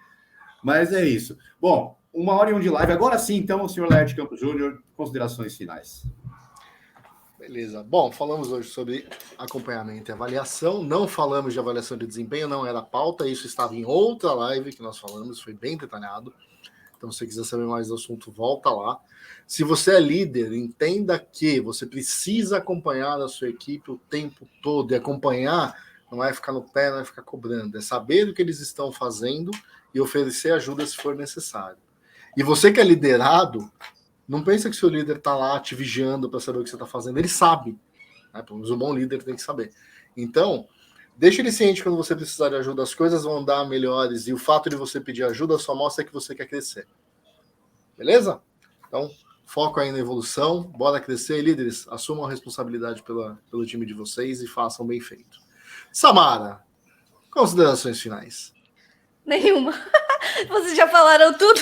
A: Mas é isso. Bom, 1h01 de live. Agora sim, então, o senhor Laerte Campos Júnior, considerações finais.
B: Beleza. Bom, falamos hoje sobre acompanhamento e avaliação. Não falamos de avaliação de desempenho, não era pauta. Isso estava em outra live que nós falamos, foi bem detalhado. Então, se você quiser saber mais do assunto, volta lá. Se você é líder, entenda que você precisa acompanhar a sua equipe o tempo todo. E acompanhar não é ficar no pé, não é ficar cobrando. É saber o que eles estão fazendo e oferecer ajuda se for necessário. E você que é liderado, não pensa que seu líder está lá te vigiando para saber o que você está fazendo. Ele sabe. Né? Pelo menos um bom líder tem que saber. Então, deixa ele ciente quando você precisar de ajuda. As coisas vão dar melhores. E o fato de você pedir ajuda só mostra que você quer crescer. Beleza? Então, foco aí na evolução. Bora crescer. Líderes, assumam a responsabilidade pelo time de vocês e façam bem feito. Samara, considerações finais.
D: Nenhuma. Vocês já falaram tudo.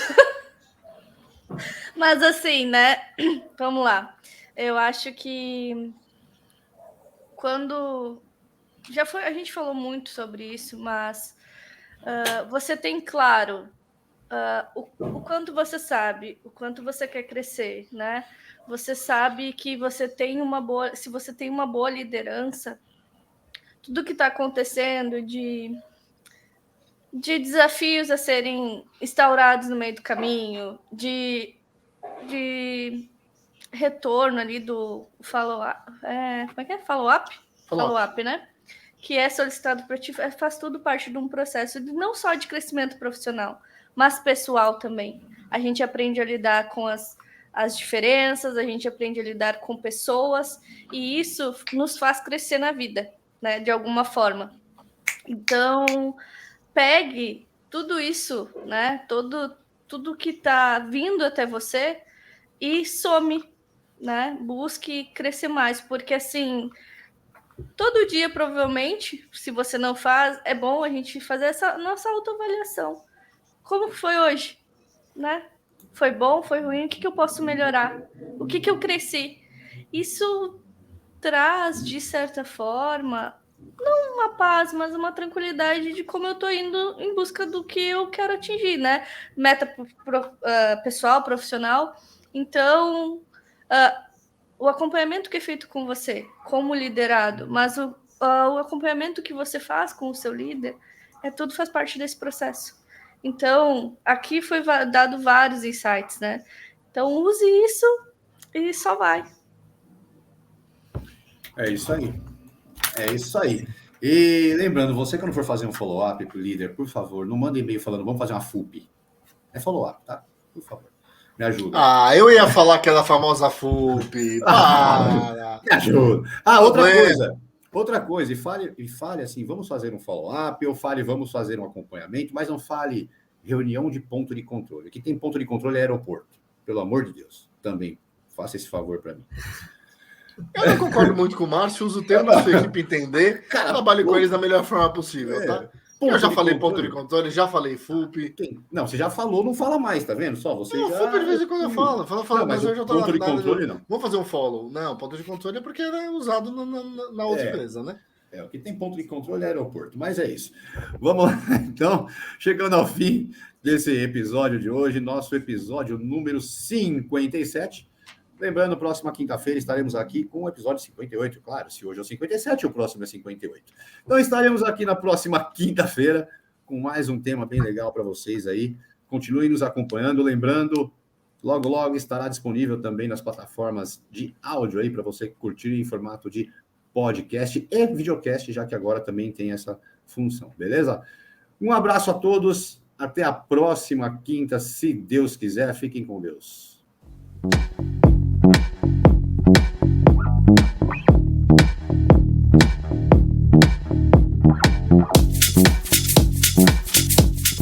D: Mas assim, né? Vamos lá. Eu acho que quando já foi, a gente falou muito sobre isso, mas você tem claro o quanto você sabe, o quanto você quer crescer, né? Você sabe que você tem se você tem uma boa liderança, tudo que está acontecendo de desafios a serem instaurados no meio do caminho, de retorno ali do follow-up. Como é que é? Follow-up? Follow-up, né? Que é solicitado para ti, faz tudo parte de um processo não só de crescimento profissional, mas pessoal também. A gente aprende a lidar com as diferenças, a gente aprende a lidar com pessoas, e isso nos faz crescer na vida, né? De alguma forma. Então, pegue tudo isso, né? Tudo que está vindo até você e some, né? Busque crescer mais, porque assim, todo dia, provavelmente, se você não faz, é bom a gente fazer essa nossa autoavaliação. Como foi hoje, né? Foi bom, foi ruim? O que eu posso melhorar? O que eu cresci? Isso traz, de certa forma, não uma paz, mas uma tranquilidade de como eu estou indo em busca do que eu quero atingir, né? Meta pessoal, profissional. Então, o acompanhamento que é feito com você, como liderado, mas o acompanhamento que você faz com o seu líder, tudo faz parte desse processo. Então, aqui foi dado vários insights, né? Então, use isso e só vai.
A: É isso aí. É isso aí. E lembrando, você quando for fazer um follow-up para o líder, por favor, não manda e-mail falando, vamos fazer uma FUP. É follow-up, tá? Por favor. Me ajuda.
B: Eu ia falar aquela famosa FUP. Para.
A: Me ajuda. Outra coisa, e fale assim, vamos fazer um follow-up, ou fale, vamos fazer um acompanhamento, mas não fale reunião de ponto de controle. Aqui tem ponto de controle é aeroporto. Pelo amor de Deus. Também faça esse favor para mim.
B: Eu não concordo muito com o Márcio, uso o termo da sua equipe entender. Trabalhe com eles da melhor forma possível, tá? Eu já falei ponto de controle, já falei FUP.
A: Não, você já falou, não fala mais, tá vendo? Só você
B: não,
A: já...
B: FUP de vez em quando eu falo.
A: Mas eu já tô ponto de controle, não.
B: Vamos fazer um follow. Não, ponto de controle é porque é usado na outra empresa, né?
A: O que tem ponto de controle é aeroporto, mas é isso. Vamos lá, então, chegando ao fim desse episódio de hoje, nosso episódio número 57. Lembrando, próxima quinta-feira estaremos aqui com o episódio 58, claro. Se hoje é o 57, o próximo é 58. Então estaremos aqui na próxima quinta-feira com mais um tema bem legal para vocês aí. Continuem nos acompanhando. Lembrando, logo, logo estará disponível também nas plataformas de áudio aí para você curtir em formato de podcast e videocast, já que agora também tem essa função, beleza? Um abraço a todos. Até a próxima quinta, se Deus quiser. Fiquem com Deus.